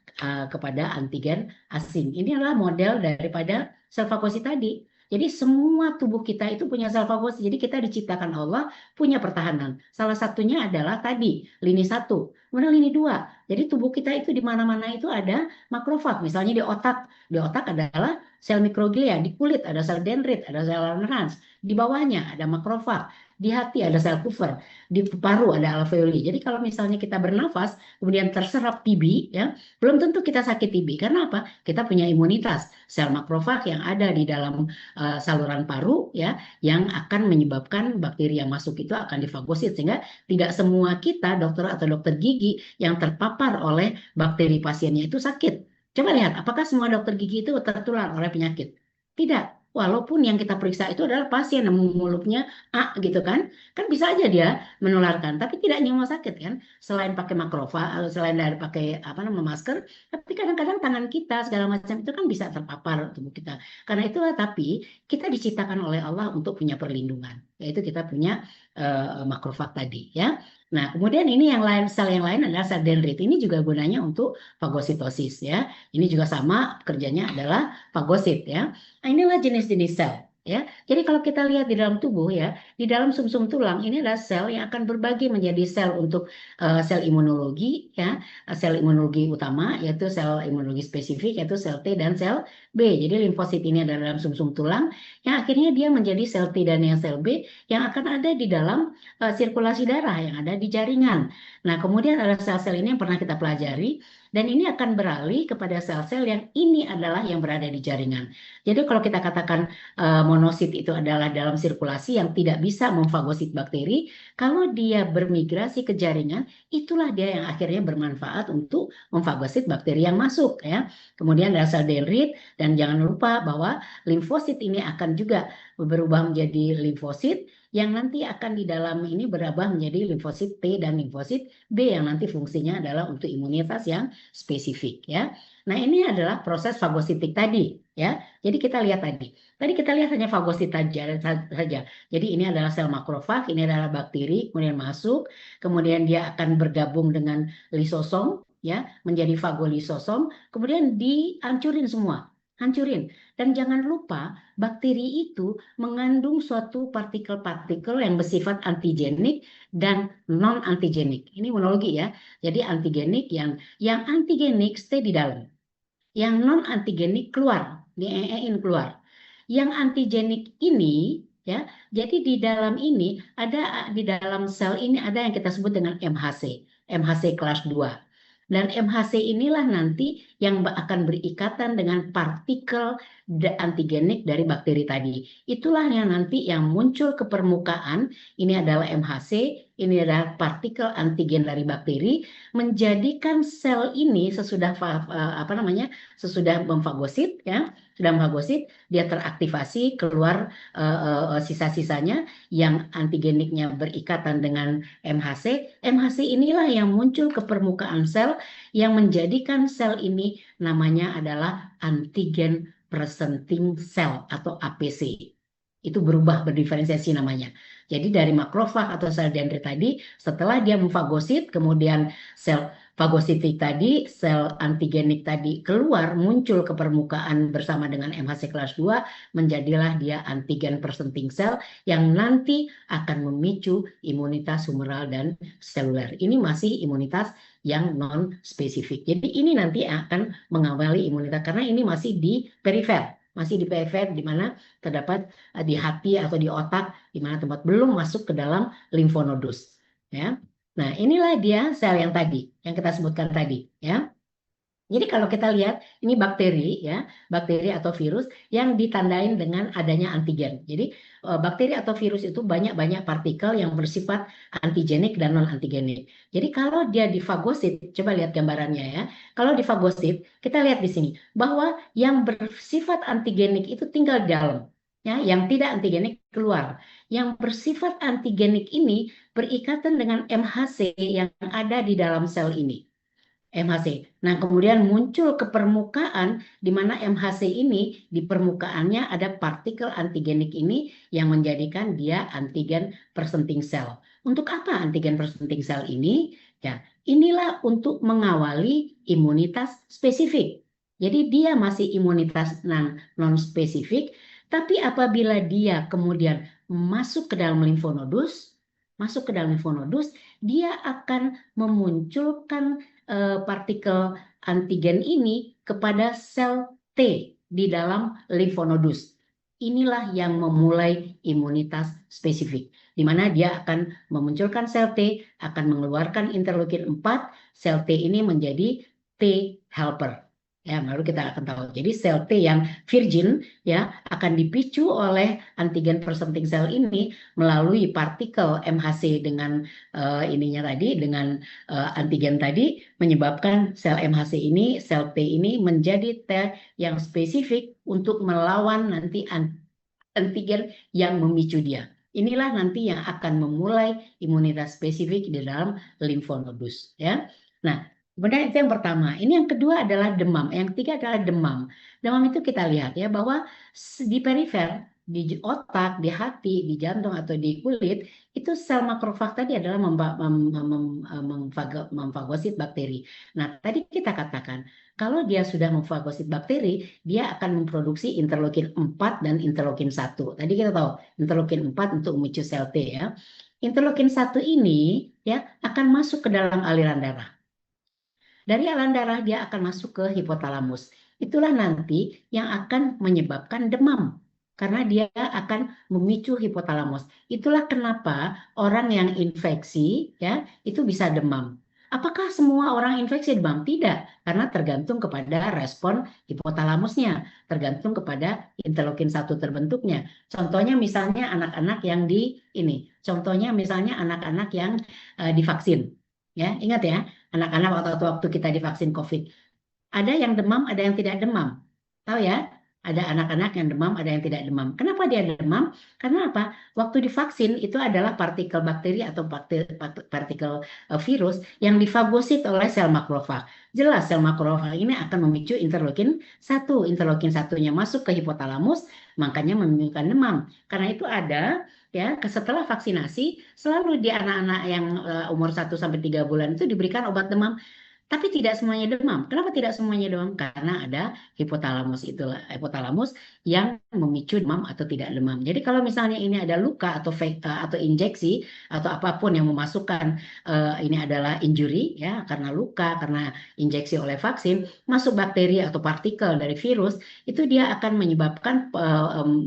kepada antigen asing. Ini adalah model daripada sel fagosit tadi. Jadi semua tubuh kita itu punya sel fagosit. Jadi kita diciptakan Allah punya pertahanan. Salah satunya adalah tadi lini 1, kemudian lini 2. Jadi tubuh kita itu di mana-mana itu ada makrofag. Misalnya di otak. Di otak adalah sel mikroglia, di kulit ada sel dendrit, ada sel Langerhans, di bawahnya ada makrofag, di hati ada sel Kupffer, di paru ada alveoli. Jadi kalau misalnya kita bernafas kemudian terserap TB ya, belum tentu kita sakit TB. Karena apa? Kita punya imunitas sel makrofag yang ada di dalam saluran paru ya, yang akan menyebabkan bakteri yang masuk itu akan difagosit, sehingga tidak semua kita dokter atau dokter gigi yang terpapar oleh bakteri pasiennya itu sakit. Coba lihat, apakah semua dokter gigi itu tertular oleh penyakit? Tidak. Walaupun yang kita periksa itu adalah pasien yang mulutnya A gitu kan. Kan bisa aja dia menularkan, tapi tidak nyamuk sakit kan. Selain pakai makrofag, selain dari pakai apa namanya masker, tapi kadang-kadang tangan kita segala macam itu kan bisa terpapar tubuh kita. Karena itulah tapi kita diciptakan oleh Allah untuk punya perlindungan, yaitu kita punya makrofag tadi ya. Nah, kemudian ini yang lain, sel yang lain adalah sel dendrit. Ini juga gunanya untuk fagositosis ya. Ini juga sama kerjanya adalah fagosit ya. Nah, inilah jenis-jenis sel ya. Jadi kalau kita lihat di dalam tubuh ya, di dalam sumsum tulang ini adalah sel yang akan berbagi menjadi sel untuk sel imunologi ya, sel imunologi utama yaitu sel imunologi spesifik yaitu sel T dan sel B. Jadi limfosit ini adalah dalam sumsum tulang yang akhirnya dia menjadi sel T dan yang sel B yang akan ada di dalam sirkulasi darah yang ada di jaringan. Nah, kemudian ada sel-sel ini yang pernah kita pelajari dan ini akan beralih kepada sel-sel yang ini adalah yang berada di jaringan. Jadi kalau kita katakan monosit itu adalah dalam sirkulasi yang tidak bisa memfagosit bakteri, kalau dia bermigrasi ke jaringan, itulah dia yang akhirnya bermanfaat untuk memfagosit bakteri yang masuk ya. Kemudian ada sel dendrit dan jangan lupa bahwa limfosit ini akan juga berubah menjadi limfosit yang nanti akan di dalam ini berubah menjadi limfosit T dan limfosit B yang nanti fungsinya adalah untuk imunitas yang spesifik ya. Nah, ini adalah proses fagositik tadi ya. Jadi kita lihat tadi. Tadi kita lihat hanya fagosit saja. Jadi ini adalah sel makrofag, ini adalah bakteri kemudian masuk, kemudian dia akan bergabung dengan lisosom ya, menjadi fagolisosom, kemudian dihancurin semua. Hancurin. Dan jangan lupa bakteri itu mengandung suatu partikel-partikel yang bersifat antigenik dan non antigenik. Ini imunologi ya. Jadi antigenik yang antigenik stay di dalam. Yang non antigenik keluar, keluar. Yang antigenik ini ya, jadi di dalam ini ada di dalam sel ini ada yang kita sebut dengan MHC, MHC kelas 2. Dan MHC inilah nanti yang akan berikatan dengan partikel antigenik dari bakteri tadi. Itulah yang nanti yang muncul ke permukaan. Ini adalah MHC, ini adalah partikel antigen dari bakteri, menjadikan sel ini sesudah sesudah memfagosit ya, sudah memfagosit, dia teraktivasi, keluar sisa-sisanya yang antigeniknya berikatan dengan MHC. MHC inilah yang muncul ke permukaan sel yang menjadikan sel ini namanya adalah antigen presenting cell atau APC. Itu berubah berdiferensiasi namanya. Jadi dari makrofag atau sel dendrit tadi, setelah dia memfagosit, kemudian sel fagositik tadi, sel antigenik tadi keluar, muncul ke permukaan bersama dengan MHC kelas 2, menjadilah dia antigen presenting cell yang nanti akan memicu imunitas humoral dan seluler. Ini masih imunitas yang non spesifik. Jadi ini nanti akan mengawali imunitas karena ini masih di perifer. Masih di perifer di mana terdapat di hati atau di otak di mana tempat belum masuk ke dalam limfonodus ya. Nah, inilah dia sel yang tadi yang kita sebutkan tadi ya. Jadi kalau kita lihat ini bakteri ya, bakteri atau virus yang ditandain dengan adanya antigen. Jadi bakteri atau virus itu banyak-banyak partikel yang bersifat antigenik dan non antigenik. Jadi kalau dia difagosit, coba lihat gambarannya ya. Kalau difagosit, kita lihat di sini bahwa yang bersifat antigenik itu tinggal di dalam. Ya, yang tidak antigenik keluar. Yang bersifat antigenik ini berikatan dengan MHC yang ada di dalam sel ini. MHC. Nah, kemudian muncul ke permukaan di mana MHC ini di permukaannya ada partikel antigenik ini yang menjadikan dia antigen presenting cell. Untuk apa antigen presenting cell ini? Ya, inilah untuk mengawali imunitas spesifik. Jadi dia masih imunitas non spesifik, tapi apabila dia kemudian masuk ke dalam limfonodus, dia akan memunculkan partikel antigen ini kepada sel T di dalam limfonodus. Inilah yang memulai imunitas spesifik, di mana dia akan memunculkan sel T, akan mengeluarkan interleukin 4, sel T ini menjadi T helper. Ya, lalu kita akan tahu. Jadi sel T yang virgin ya akan dipicu oleh antigen presenting cell ini melalui partikel MHC dengan ininya tadi dengan antigen tadi menyebabkan sel MHC ini, sel T ini menjadi T yang spesifik untuk melawan nanti antigen yang memicu dia. Inilah nanti yang akan memulai imunitas spesifik di dalam limfonodus ya. Nah, kemudian itu yang pertama. Ini yang kedua adalah demam. Yang ketiga adalah demam. Demam itu kita lihat ya bahwa di perifer, di otak, di hati, di jantung atau di kulit itu sel makrofag tadi adalah memfagosit bakteri. Nah, tadi kita katakan kalau dia sudah memfagosit bakteri, dia akan memproduksi interleukin 4 dan interleukin 1. Tadi kita tahu interleukin 4 untuk memicu sel T ya. Interleukin 1 ini ya akan masuk ke dalam aliran darah. Dari aliran darah dia akan masuk ke hipotalamus. Itulah nanti yang akan menyebabkan demam. Karena dia akan memicu hipotalamus. Itulah kenapa orang yang infeksi ya itu bisa demam. Apakah semua orang infeksi demam? Tidak, karena tergantung kepada respon hipotalamusnya, tergantung kepada interleukin 1 terbentuknya. Contohnya misalnya anak-anak yang contohnya misalnya anak-anak yang divaksin. Ya, ingat ya, anak-anak waktu kita divaksin COVID. Ada yang demam, ada yang tidak demam. Tahu ya? Ada anak-anak yang demam, ada yang tidak demam. Kenapa dia demam? Karena apa? Waktu divaksin itu adalah partikel bakteri atau partikel virus yang difagosit oleh sel makrofag. Jelas sel makrofag ini akan memicu interleukin 1. Interleukin 1-nya masuk ke hipotalamus, makanya menimbulkan demam. Karena itu ada ya setelah vaksinasi selalu di anak-anak yang umur 1 sampai 3 bulan itu diberikan obat demam. Tapi tidak semuanya demam. Kenapa tidak semuanya demam? Karena ada hipotalamus yang memicu demam atau tidak demam. Jadi kalau misalnya ini ada luka atau injeksi atau apapun yang memasukkan ini adalah injury ya karena luka, karena injeksi oleh vaksin, masuk bakteri atau partikel dari virus, itu dia akan menyebabkan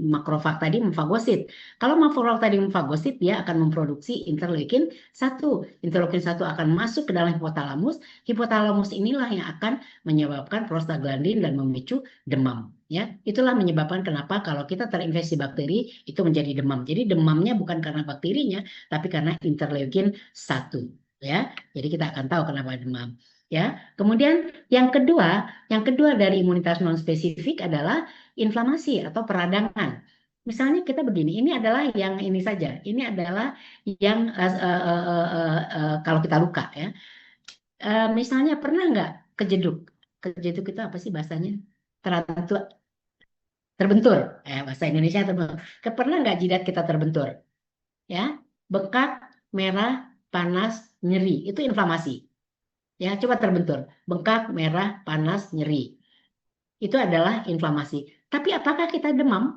makrofag tadi memfagosit. Kalau makrofag tadi memfagosit, dia akan memproduksi interleukin 1. Interleukin 1 akan masuk ke dalam hipotalamus inilah yang akan menyebabkan prostaglandin dan memicu demam. Ya, itulah menyebabkan kenapa kalau kita terinfeksi bakteri itu menjadi demam. Jadi demamnya bukan karena bakterinya, tapi karena interleukin 1. Ya, jadi kita akan tahu kenapa demam. Ya, kemudian yang kedua dari imunitas non spesifik adalah inflamasi atau peradangan. Misalnya kita begini, ini adalah yang ini saja. Ini adalah yang kalau kita luka ya. Misalnya pernah nggak kejeduk? Kejeduk itu apa sih bahasanya? Terbentur. Bahasa Indonesia terbentur. Pernah nggak jidat kita terbentur? Ya, bengkak, merah, panas, nyeri. Itu inflamasi. Ya, coba terbentur. Bengkak, merah, panas, nyeri. Itu adalah inflamasi. Tapi apakah kita demam?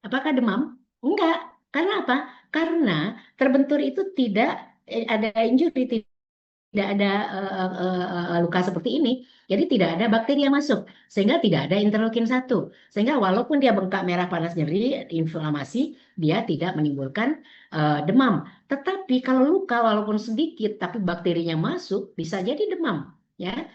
Apakah demam? Enggak. Karena apa? Karena terbentur itu tidak ada injury, tidak ada luka seperti ini, jadi tidak ada bakteri yang masuk, sehingga tidak ada interleukin 1. Sehingga walaupun dia bengkak, merah, panas, nyeri, inflamasi, dia tidak menimbulkan demam. Tetapi kalau luka walaupun sedikit, tapi bakterinya masuk, bisa jadi demam. Ya,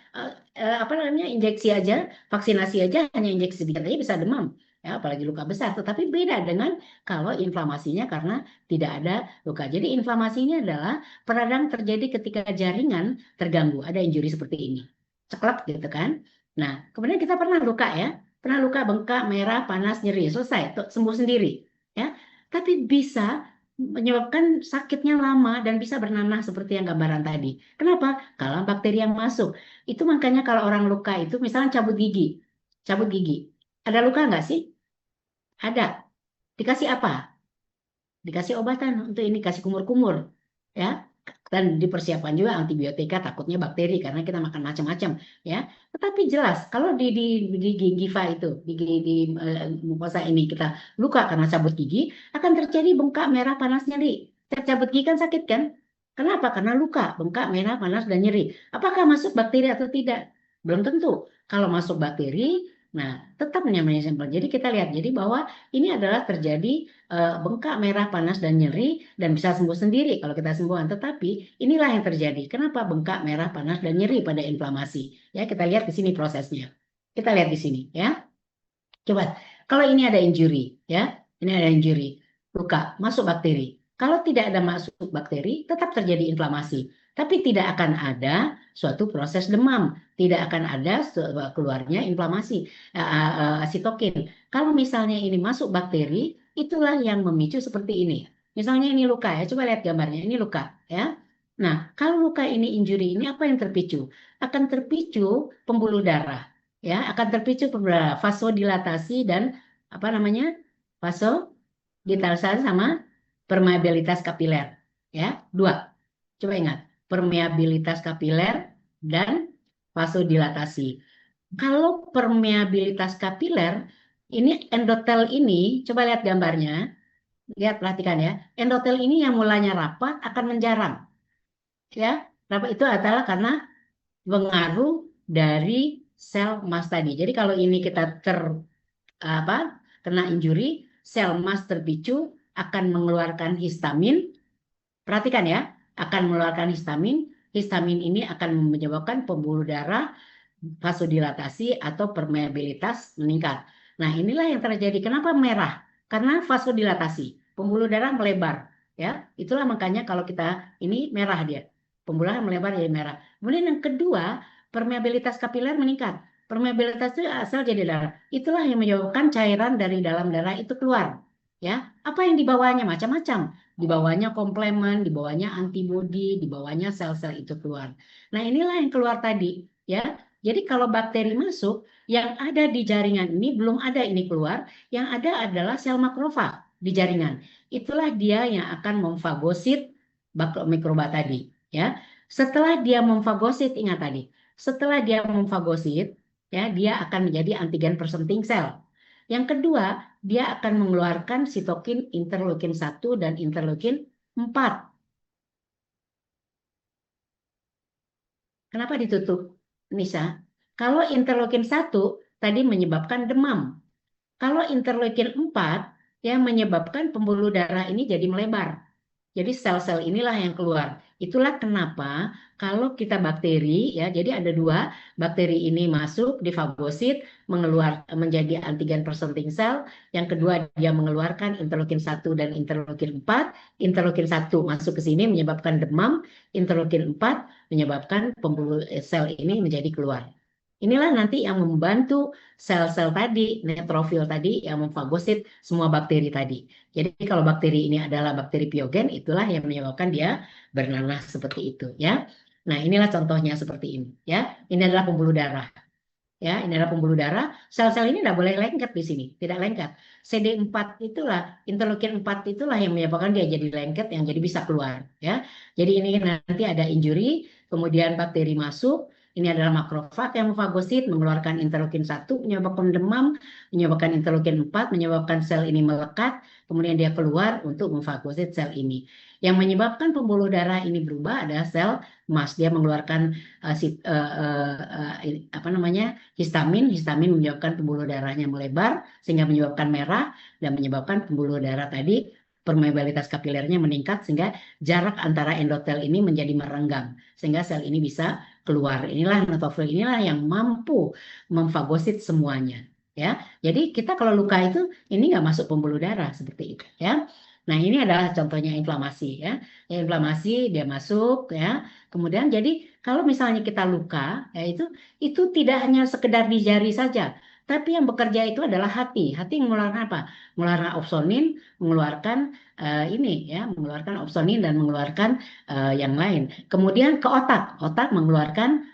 apa namanya injeksi aja, vaksinasi aja hanya injeksi sedikit aja bisa demam. Ya, apalagi luka besar. Tetapi beda dengan kalau inflamasinya karena tidak ada luka. Jadi inflamasinya adalah peradang terjadi ketika jaringan terganggu, ada injury seperti ini. Ceklek gitu kan. Nah, kemudian kita pernah luka ya. Pernah luka bengkak, merah, panas, nyeri, selesai, sembuh sendiri, ya. Tapi bisa menyebabkan sakitnya lama dan bisa bernanah seperti yang gambaran tadi. Kenapa? Kalau bakteri yang masuk. Itu makanya kalau orang luka itu misalnya cabut gigi. Cabut gigi. Ada luka nggak sih? Ada. Dikasih apa? Dikasih obatan untuk ini, kasih kumur-kumur. Ya. Dan dipersiapkan juga antibiotika takutnya bakteri karena kita makan macam-macam ya. Tetapi jelas kalau di gingiva itu di mukosa ini kita luka karena cabut gigi akan terjadi bengkak merah panas nyeri. Setiap cabut gigi kan sakit kan? Kenapa? Karena luka, bengkak merah panas dan nyeri. Apakah masuk bakteri atau tidak? Belum tentu. Kalau masuk bakteri, nah tetap namanya sampel. Jadi kita lihat jadi bahwa ini adalah terjadi bengkak merah panas dan nyeri dan bisa sembuh sendiri kalau kita sembuhan. Tetapi inilah yang terjadi. Kenapa bengkak merah panas dan nyeri pada inflamasi? Ya, kita lihat di sini prosesnya. Kita lihat di sini ya. Coba kalau ini ada injury ya, ini ada injury, luka, masuk bakteri. Kalau tidak ada masuk bakteri, tetap terjadi inflamasi. Tapi tidak akan ada suatu proses demam, tidak akan ada keluarnya inflamasi, sitokin. Kalau misalnya ini masuk bakteri, itulah yang memicu seperti ini. Misalnya ini luka ya, coba lihat gambarnya, ini luka ya. Nah, kalau luka ini injury ini apa yang terpicu? Akan terpicu pembuluh darah ya, akan terpicu vasodilatasi dan apa namanya? Vasodilatasi sama permeabilitas kapiler ya. Dua. Coba ingat, permeabilitas kapiler dan vasodilatasi. Kalau permeabilitas kapiler, ini endotel ini, coba lihat gambarnya, lihat perhatikan ya. Endotel ini yang mulanya rapat akan menjarang. Ya, rapat itu adalah karena pengaruh dari sel emas tadi. Jadi kalau ini kita kena injury, sel emas terpicu akan mengeluarkan histamin. Perhatikan ya, akan mengeluarkan histamin. Histamin ini akan menyebabkan pembuluh darah, vasodilatasi atau permeabilitas meningkat. Nah, inilah yang terjadi. Kenapa merah? Karena vasodilatasi, pembuluh darah melebar. Ya, itulah makanya kalau kita ini merah dia, pembuluh darah melebar jadi merah. Kemudian yang kedua, permeabilitas kapiler meningkat. Permeabilitas itu asal jadi darah. Itulah yang menyebabkan cairan dari dalam darah itu keluar. Ya, apa yang dibawanya? Macam-macam. Dibawanya komplemen, dibawanya antibodi, dibawanya sel-sel itu keluar. Nah, inilah yang keluar tadi. Ya, jadi kalau bakteri masuk, yang ada di jaringan ini belum ada ini keluar, yang ada adalah sel makrofag di jaringan. Itulah dia yang akan memfagosit mikroba tadi, ya. Setelah dia memfagosit, ingat tadi, setelah dia memfagosit, ya, dia akan menjadi antigen presenting sel. Yang kedua, dia akan mengeluarkan sitokin interleukin 1 dan interleukin 4. Kenapa ditutup, Nisa? Kalau interleukin 1 tadi menyebabkan demam. Kalau interleukin 4 yang menyebabkan pembuluh darah ini jadi melebar. Jadi sel-sel inilah yang keluar. Itulah kenapa kalau kita bakteri ya, jadi ada dua, bakteri ini masuk di fagosit menjadi antigen presenting sel. Yang kedua dia mengeluarkan interleukin 1 dan interleukin 4. Interleukin 1 masuk ke sini menyebabkan demam, interleukin 4 menyebabkan pembuluh sel ini menjadi keluar. Inilah nanti yang membantu sel-sel tadi, neutrofil tadi yang memfagosit semua bakteri tadi. Jadi kalau bakteri ini adalah bakteri piogen, itulah yang menyebabkan dia bernanah seperti itu ya. Nah, inilah contohnya seperti ini ya. Ini adalah pembuluh darah. Ya, ini adalah pembuluh darah. Sel-sel ini tidak boleh lengket di sini, tidak lengket. CD4 itulah, interleukin 4 itulah yang menyebabkan dia jadi lengket yang jadi bisa keluar ya. Jadi ini nanti ada injury, kemudian bakteri masuk. Ini adalah makrofag yang memfagosit, mengeluarkan interleukin 1, menyebabkan demam, menyebabkan interleukin 4, menyebabkan sel ini melekat, kemudian dia keluar untuk memfagosit sel ini. Yang menyebabkan pembuluh darah ini berubah adalah sel emas. Dia mengeluarkan apa namanya? Histamin menyebabkan pembuluh darahnya melebar sehingga menyebabkan merah dan menyebabkan pembuluh darah tadi permeabilitas kapilernya meningkat sehingga jarak antara endotel ini menjadi merenggang sehingga sel ini bisa keluar. Inilah neutrofil inilah yang mampu memfagosit semuanya ya. Jadi kita kalau luka itu ini nggak masuk pembuluh darah seperti itu ya. Nah, ini adalah contohnya inflamasi ya. Inflamasi dia masuk ya. Kemudian jadi kalau misalnya kita luka ya itu tidak hanya sekedar di jari saja, Tapi yang bekerja itu adalah hati. Hati mengeluarkan apa? Mengeluarkan opsonin, mengeluarkan ini ya, mengeluarkan opsonin dan mengeluarkan yang lain. Kemudian ke otak, otak mengeluarkan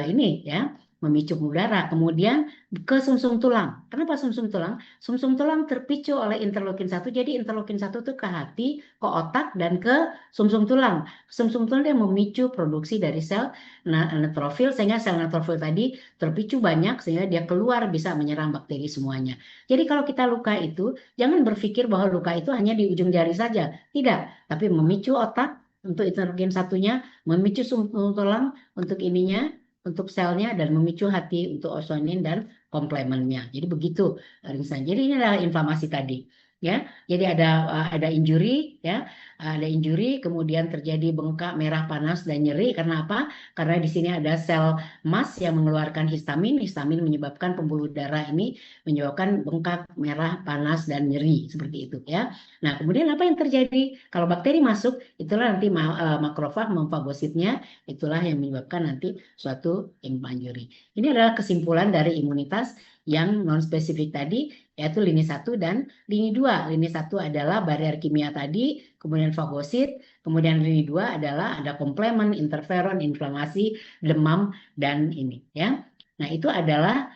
ini ya, memicu udara. Kemudian ke sumsum tulang. Kenapa sumsum tulang? Sumsum tulang terpicu oleh interleukin 1. Jadi interleukin 1 itu ke hati, ke otak dan ke sumsum tulang. Sumsum tulang dia memicu produksi dari sel neutrofil sehingga sel neutrofil tadi terpicu banyak sehingga dia keluar bisa menyerang bakteri semuanya. Jadi kalau kita luka itu jangan berpikir bahwa luka itu hanya di ujung jari saja. Tidak, tapi memicu otak untuk interleukin satunya, memicu sumsum tulang untuk ininya, untuk selnya dan memicu hati untuk osonin dan komplemennya. Jadi begitu ringsan. Jadi ini adalah inflamasi tadi. Ya, jadi ada injury ya, ada injury kemudian terjadi bengkak, merah, panas dan nyeri karena apa? Karena di sini ada sel emas yang mengeluarkan histamin. Histamin menyebabkan pembuluh darah ini menyebabkan bengkak, merah, panas dan nyeri seperti itu ya. Nah, kemudian apa yang terjadi? Kalau bakteri masuk, itulah nanti makrofag memfagositnya, itulah yang menyebabkan nanti suatu injury. Ini adalah kesimpulan dari imunitas yang non spesifik tadi, yaitu lini 1 dan lini 2. Lini 1 adalah barier kimia tadi, kemudian fagosit, kemudian lini 2 adalah ada komplemen, interferon, inflamasi, demam dan ini ya. Nah, itu adalah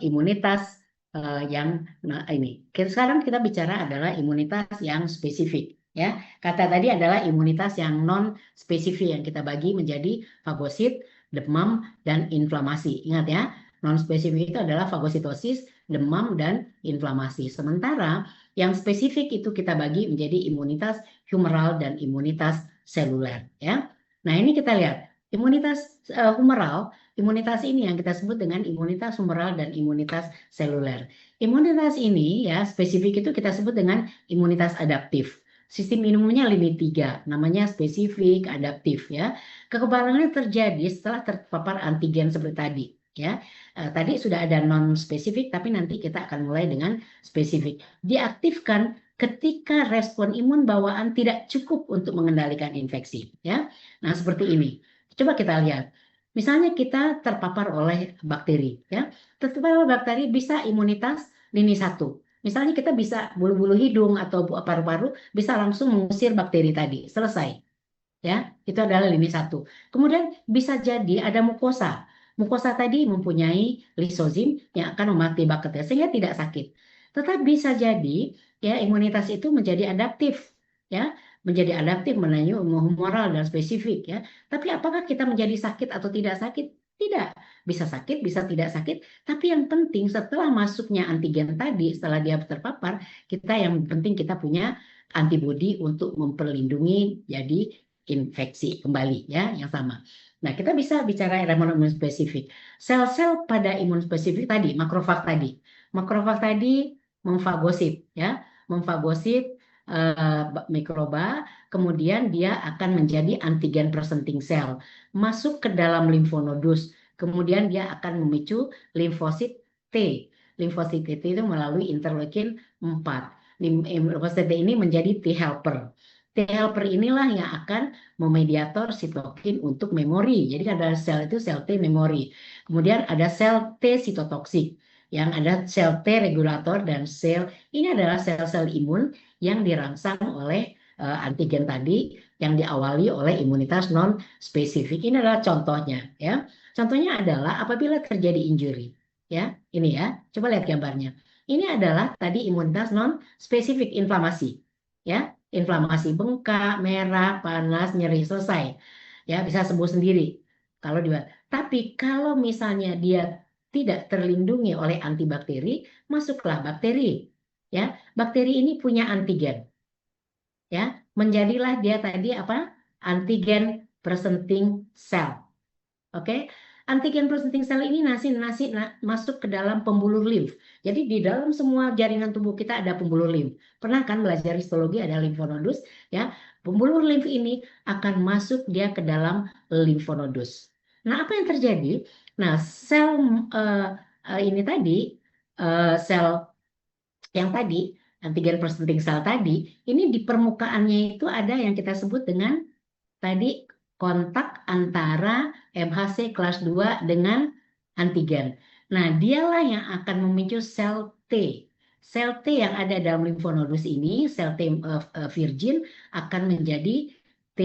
imunitas yang ini. Sekarang kita bicara adalah imunitas yang spesifik ya. Kata tadi adalah imunitas yang non spesifik yang kita bagi menjadi fagosit, demam dan inflamasi. Ingat ya, non spesifik itu adalah fagositosis, demam dan inflamasi. Sementara yang spesifik itu kita bagi menjadi imunitas humoral dan imunitas seluler ya. Nah, ini kita lihat imunitas humoral, imunitas ini yang kita sebut dengan imunitas humoral dan imunitas seluler. Imunitas ini ya spesifik itu kita sebut dengan imunitas adaptif. Sistem imunnya lini 3, namanya spesifik adaptif ya. Kekebalannya terjadi setelah terpapar antigen seperti tadi ya. Tadi sudah ada non spesifik tapi nanti kita akan mulai dengan spesifik. Diaktifkan ketika respon imun bawaan tidak cukup untuk mengendalikan infeksi ya. Nah, seperti ini. Coba kita lihat. Misalnya kita terpapar oleh bakteri ya. Terpapar oleh bakteri bisa imunitas lini 1. Misalnya kita bisa bulu-bulu hidung atau paru-paru bisa langsung mengusir bakteri tadi. Selesai. Ya, itu adalah lini 1. Kemudian bisa jadi ada mukosa. Mukosa tadi mempunyai lisozim yang akan memati bakteri sehingga tidak sakit. Tetapi bisa jadi ya imunitas itu menjadi adaptif ya, menjadi adaptif menuju humoral dan spesifik ya. Tapi apakah kita menjadi sakit atau tidak sakit? Tidak. Bisa sakit, bisa tidak sakit. Tapi yang penting setelah masuknya antigen tadi, setelah dia terpapar, kita yang penting kita punya antibodi untuk memperlindungi jadi infeksi kembali ya yang sama. Nah, kita bisa bicara imun spesifik. Sel-sel pada imun spesifik tadi, makrofag tadi. Makrofag tadi memfagosit ya, memfagosit mikroba, kemudian dia akan menjadi antigen presenting sel, masuk ke dalam limfonodus, kemudian dia akan memicu limfosit T. Limfosit T itu melalui interleukin 4. Limfosit T ini menjadi T helper. T helper inilah yang akan memediator sitokin untuk memori. Jadi ada sel itu sel T memori. Kemudian ada sel T sitotoksik, yang ada sel T regulator dan sel ini adalah sel-sel imun yang dirangsang oleh antigen tadi yang diawali oleh imunitas non spesifik. Ini adalah contohnya ya. Contohnya adalah apabila terjadi injury ya. Ini ya. Coba lihat gambarnya. Ini adalah tadi imunitas non spesifik inflamasi ya. Inflamasi bengkak, merah, panas, nyeri selesai. Ya, bisa sembuh sendiri kalau dia. Tapi kalau misalnya dia tidak terlindungi oleh antibakteri, masuklah bakteri. Ya, bakteri ini punya antigen. Ya, menjadilah dia tadi apa? Antigen presenting cell. Oke, antigen presenting cell ini masuk ke dalam pembuluh limf. Jadi di dalam semua jaringan tubuh kita ada pembuluh limf. Pernah kan belajar histologi ada limfonodus, ya? Pembuluh limf ini akan masuk dia ke dalam limfonodus. Nah, apa yang terjadi? Nah, sel ini tadi, sel yang tadi, antigen presenting cell tadi, ini di permukaannya itu ada yang kita sebut dengan tadi kontak antara MHC kelas 2 dengan antigen. Nah, dialah yang akan memicu sel T. Sel T yang ada dalam limfonodus ini, sel T virgin akan menjadi T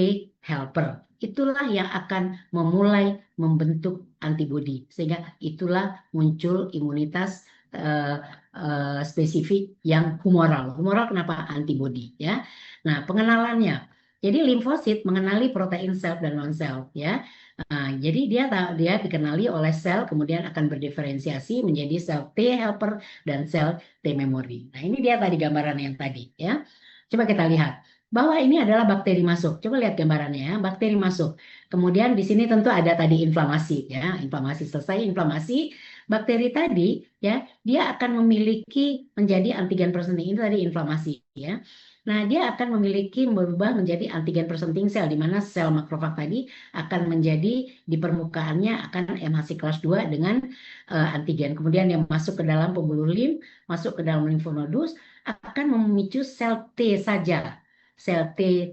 helper. Itulah yang akan memulai membentuk antibodi. Sehingga itulah muncul imunitas spesifik yang humoral. Humoral kenapa? Antibodi, ya. Nah, pengenalannya. Jadi limfosit mengenali protein self dan non self, ya. Nah, jadi dia dikenali oleh sel, kemudian akan berdiferensiasi menjadi sel T helper dan sel T memory. Nah, ini dia tadi gambaran yang tadi, ya. Coba kita lihat bahwa ini adalah bakteri masuk. Coba lihat gambarannya, ya. Bakteri masuk. Kemudian di sini tentu ada tadi inflamasi, ya. Inflamasi selesai, inflamasi bakteri tadi, ya, dia akan memiliki menjadi antigen presenting. Ini tadi inflamasi, ya. Nah, dia akan memiliki berubah menjadi antigen presenting sel, di mana sel makrofag tadi akan menjadi di permukaannya akan MHC kelas 2 dengan antigen. Kemudian yang masuk ke dalam pembuluh lim, masuk ke dalam limfonodus, akan memicu sel T saja, sel T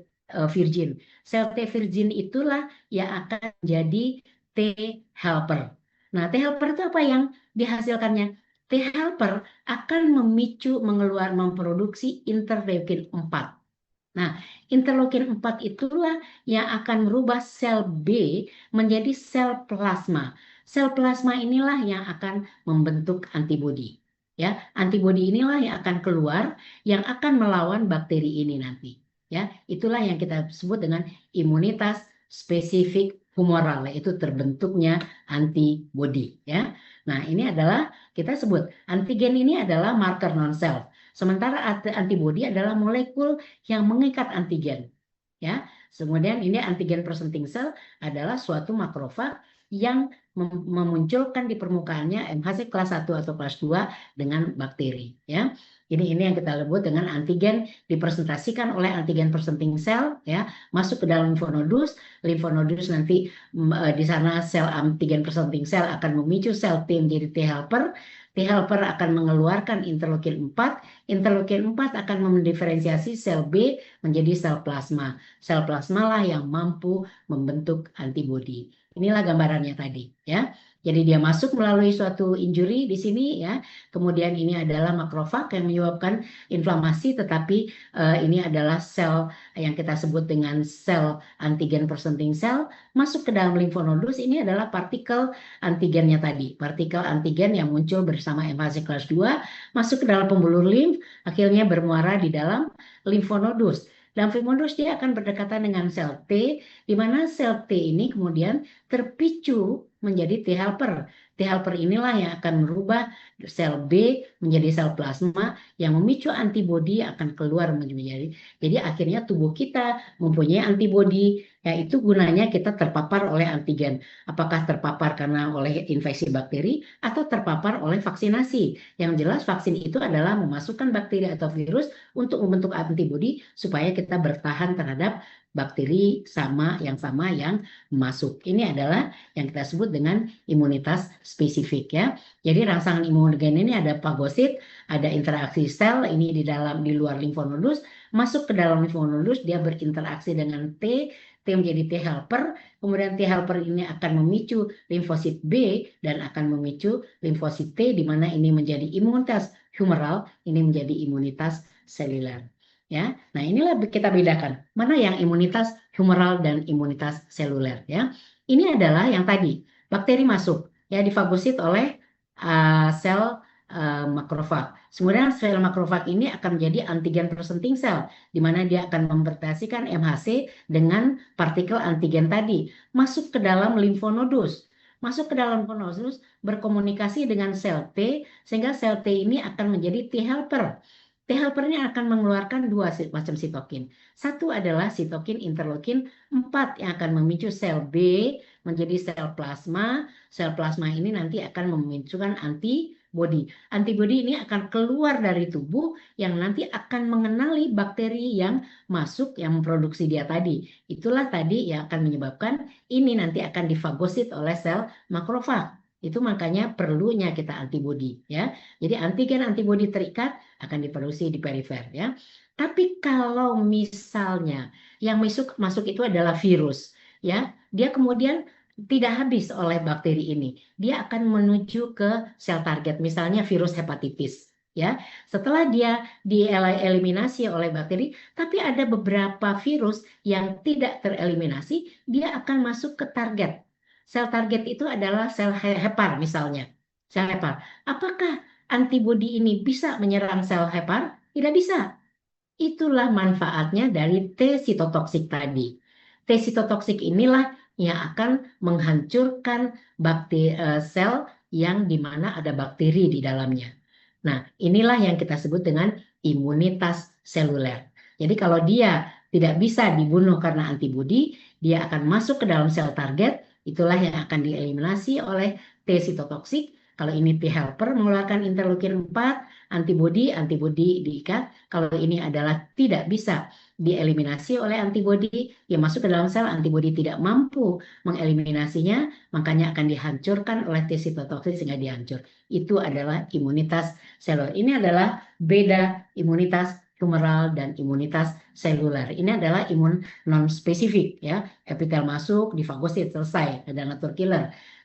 virgin. Sel T virgin itulah yang akan menjadi T helper. Nah, T helper itu apa yang dihasilkannya? T helper akan memicu memproduksi interleukin 4. Nah, interleukin 4 itulah yang akan merubah sel B menjadi sel plasma. Sel plasma inilah yang akan membentuk antibodi. Ya, antibodi inilah yang akan keluar yang akan melawan bakteri ini nanti. Ya, itulah yang kita sebut dengan imunitas spesifik humoral, yaitu terbentuknya antibodi. Ya, nah ini adalah kita sebut antigen ini adalah marker non self. Sementara antibodi adalah molekul yang mengikat antigen. Ya, kemudian ini antigen presenting cell adalah suatu makrofag yang memunculkan di permukaannya MHC kelas 1 atau kelas 2 dengan bakteri, ya. Ini yang kita sebut dengan antigen dipresentasikan oleh antigen presenting cell, ya, masuk ke dalam limfonodus nanti di sana sel antigen presenting cell akan memicu sel T menjadi T helper. T helper akan mengeluarkan interleukin 4, interleukin 4 akan mendiferensiasi sel B menjadi sel plasma. Sel plasma lah yang mampu membentuk antibodi. Inilah gambarannya tadi, ya. Jadi dia masuk melalui suatu injury di sini, ya. Kemudian ini adalah makrofag yang menyebabkan inflamasi, tetapi ini adalah sel yang kita sebut dengan sel antigen presenting cell masuk ke dalam limfonodus. Ini adalah partikel antigennya tadi, partikel antigen yang muncul bersama MHC kelas 2 masuk ke dalam pembuluh limf, akhirnya bermuara di dalam limfonodus. Dalam limfonodus dia akan berdekatan dengan sel T, di mana sel T ini kemudian terpicu menjadi T helper. T helper inilah yang akan merubah sel B menjadi sel plasma yang memicu antibodi akan keluar menjadi. Jadi akhirnya tubuh kita mempunyai antibodi, yaitu gunanya kita terpapar oleh antigen. Apakah terpapar karena oleh infeksi bakteri atau terpapar oleh vaksinasi. Yang jelas vaksin itu adalah memasukkan bakteri atau virus untuk membentuk antibodi supaya kita bertahan terhadap bakteri yang sama yang masuk. Ini adalah yang kita sebut dengan imunitas spesifik, ya. Jadi rangsangan imunogen ini ada fagosit, ada interaksi sel ini di luar limfonodus, masuk ke dalam limfonodus, dia berinteraksi dengan T menjadi T helper, kemudian T helper ini akan memicu limfosit B dan akan memicu limfosit T, di mana ini menjadi imunitas humoral, ini menjadi imunitas seluler. Ya, nah inilah kita bedakan mana yang imunitas humoral dan imunitas seluler. Ya, ini adalah yang tadi bakteri masuk, ya, difagosit oleh sel makrofag. Kemudian sel makrofag ini akan menjadi antigen presenting cell, di mana dia akan membertasikan MHC dengan partikel antigen tadi masuk ke dalam limfonodus. Masuk ke dalam limfonodus berkomunikasi dengan sel T, sehingga sel T ini akan menjadi T helper. T helper ini akan mengeluarkan dua macam sitokin. Satu adalah sitokin interleukin 4 yang akan memicu sel B menjadi sel plasma. Sel plasma ini nanti akan memunculkan antibodi. Antibodi ini akan keluar dari tubuh yang nanti akan mengenali bakteri yang masuk yang memproduksi dia tadi. Itulah tadi yang akan menyebabkan ini nanti akan difagosit oleh sel makrofag. Itu makanya perlunya kita antibodi, ya. Jadi antigen antibodi terikat akan diproduksi di perifer, ya. Tapi kalau misalnya yang masuk itu adalah virus, ya, dia kemudian tidak habis oleh bakteri ini. Dia akan menuju ke sel target, misalnya virus hepatitis. Ya, setelah dia dieliminasi oleh bakteri, tapi ada beberapa virus yang tidak tereliminasi, dia akan masuk ke target. Sel target itu adalah sel hepar misalnya. Sel hepar. Apakah antibodi ini bisa menyerang sel hepar? Tidak bisa. Itulah manfaatnya dari T sitotoksik tadi. T sitotoksik inilah yang akan menghancurkan sel yang dimana ada bakteri di dalamnya. Nah, inilah yang kita sebut dengan imunitas seluler. Jadi kalau dia tidak bisa dibunuh karena antibodi, dia akan masuk ke dalam sel target, itulah yang akan dieliminasi oleh T sitotoksik. Kalau ini T helper mengeluarkan interleukin 4, antibodi diikat. Kalau ini adalah tidak bisa dieliminasi oleh antibodi, yang masuk ke dalam sel, antibodi tidak mampu mengeliminasinya, makanya akan dihancurkan oleh T sitotoksik sehingga dihancur. Itu adalah imunitas seluler. Ini adalah beda imunitas humoral dan imunitas seluler. Ini adalah imun non spesifik ya, epitel masuk, difagosit, selesai, ada natural killer.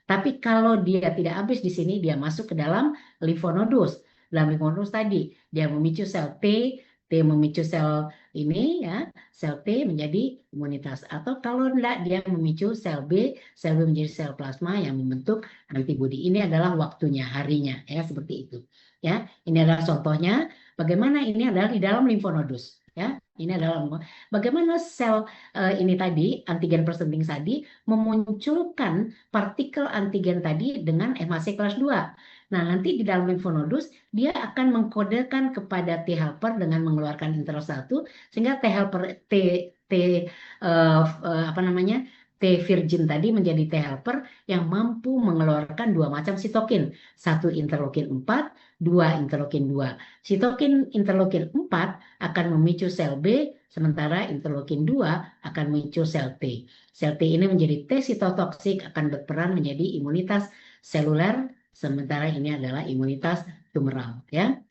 Tapi kalau dia tidak habis di sini, dia masuk ke dalam limfonodus. Dalam limfonodus tadi dia memicu sel T memicu sel ini ya, sel T menjadi imunitas. Atau kalau tidak dia memicu sel B menjadi sel plasma yang membentuk antibodi. Ini adalah waktunya, harinya ya, seperti itu. Ya, ini adalah contohnya bagaimana ini adalah di dalam limfonodus ya. Ini adalah bagaimana sel ini tadi, antigen presenting tadi memunculkan partikel antigen tadi dengan MHC kelas 2. Nah, nanti di dalam limfonodus dia akan mengkodekan kepada T helper dengan mengeluarkan interleukin 1 sehingga T helper apa namanya? T virgin tadi menjadi T helper yang mampu mengeluarkan dua macam sitokin, satu interleukin 4, dua interleukin 2. Sitokin interleukin 4 akan memicu sel B, sementara interleukin 2 akan memicu sel T. Sel T ini menjadi T sitotoksik, akan berperan menjadi imunitas seluler, sementara ini adalah imunitas tumoral ya.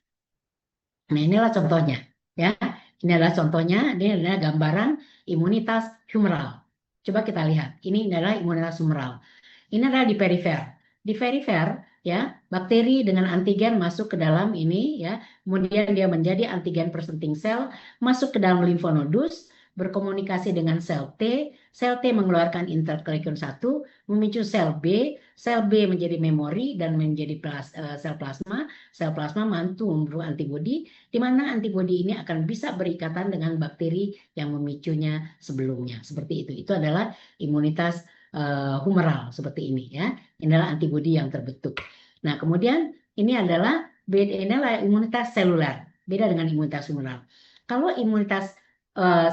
Nah, inilah contohnya ya. Ini adalah contohnya, ini adalah gambaran imunitas humoral. Coba kita lihat. Ini adalah imunitas humoral. Ini adalah di perifer. Di perifer ya, bakteri dengan antigen masuk ke dalam ini ya. Kemudian dia menjadi antigen presenting sel, masuk ke dalam limfonodus, berkomunikasi dengan sel T mengeluarkan interleukin 1, memicu sel B menjadi memori dan menjadi sel plasma mantu membentuk antibodi, di mana antibodi ini akan bisa berikatan dengan bakteri yang memicunya sebelumnya. Seperti itu. Itu adalah imunitas humoral seperti ini ya. Ini adalah antibodi yang terbentuk. Nah, kemudian ini adalah imunitas seluler. Beda dengan imunitas humoral. Kalau imunitas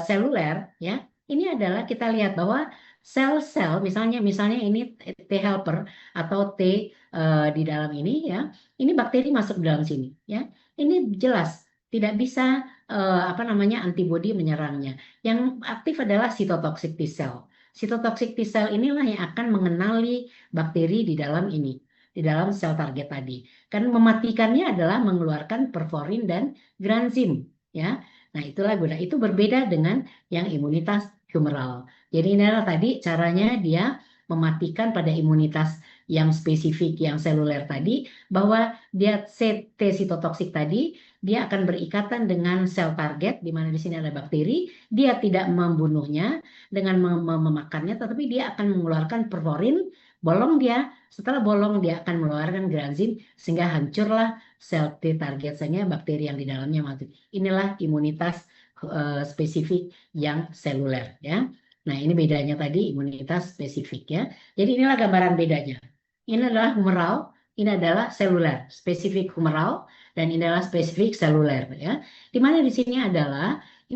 seluler ya, ini adalah kita lihat bahwa sel-sel misalnya ini T helper atau T di dalam ini ya, ini bakteri masuk dalam sini ya. Ini jelas tidak bisa apa namanya antibodi menyerangnya. Yang aktif adalah sitotoxic T cell. Sitotoxic T cell inilah yang akan mengenali bakteri di dalam ini, di dalam sel target tadi. Kan mematikannya adalah mengeluarkan perforin dan granzim ya. Nah, itulah guna. Itu berbeda dengan yang imunitas humoral. Jadi ini adalah tadi caranya dia mematikan pada imunitas yang spesifik, yang seluler tadi, bahwa dia T sitotoksik tadi, dia akan berikatan dengan sel target, di mana di sini ada bakteri, dia tidak membunuhnya dengan memakannya, tetapi dia akan mengeluarkan perforin, setelah bolong dia akan mengeluarkan granzim, sehingga hancurlah sel T target, sehingga bakteri yang di dalamnya mati. Inilah imunitas spesifik yang seluler ya. Nah, ini bedanya tadi imunitas spesifik ya. Jadi inilah gambaran bedanya. Ini adalah humoral, ini adalah seluler, spesifik humoral, dan ini adalah spesifik seluler ya. Di mana di sini ini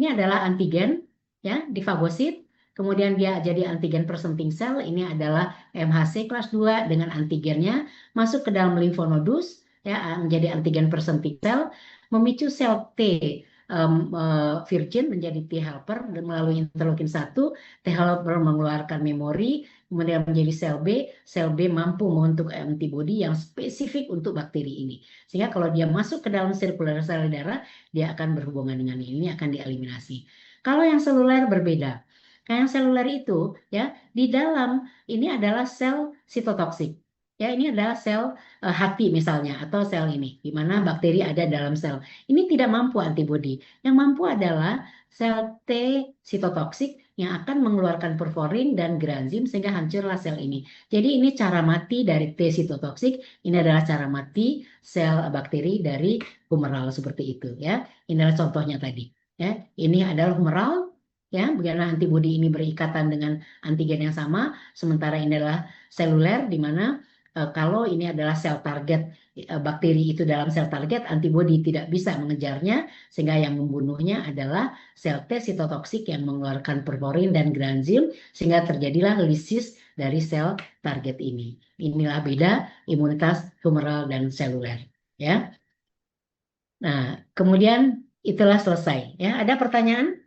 adalah antigen ya, difagosit. Kemudian dia jadi antigen presenting cell, ini adalah MHC kelas 2 dengan antigennya masuk ke dalam limfonodus ya, menjadi antigen presenting cell, memicu sel T virgin menjadi T helper dan melalui interleukin 1, T helper mengeluarkan memori, kemudian menjadi sel B mampu membentuk antibodi yang spesifik untuk bakteri ini. Sehingga kalau dia masuk ke dalam sirkuler sel darah, dia akan berhubungan dengan ini akan dieliminasi. Kalau yang seluler berbeda. Yang seluler itu ya di dalam ini adalah sel sitotoksik. Ya, ini adalah sel hati misalnya atau sel ini di mana bakteri ada dalam sel. Ini tidak mampu antibodi. Yang mampu adalah sel T sitotoksik yang akan mengeluarkan porforin dan granzim sehingga hancurlah sel ini. Jadi ini cara mati dari T sitotoksik, ini adalah cara mati sel bakteri dari humoral seperti itu ya. Ini adalah contohnya tadi. Ya, ini adalah humoral ya, bagaimana antibodi ini berikatan dengan antigen yang sama, sementara ini adalah seluler di mana kalau ini adalah sel target bakteri itu dalam sel target, antibodi tidak bisa mengejarnya sehingga yang membunuhnya adalah sel T sitotoksik yang mengeluarkan porforin dan granzim sehingga terjadilah lisis dari sel target ini. Inilah beda imunitas humoral dan seluler ya. Nah, kemudian itulah selesai ya. Ada pertanyaan?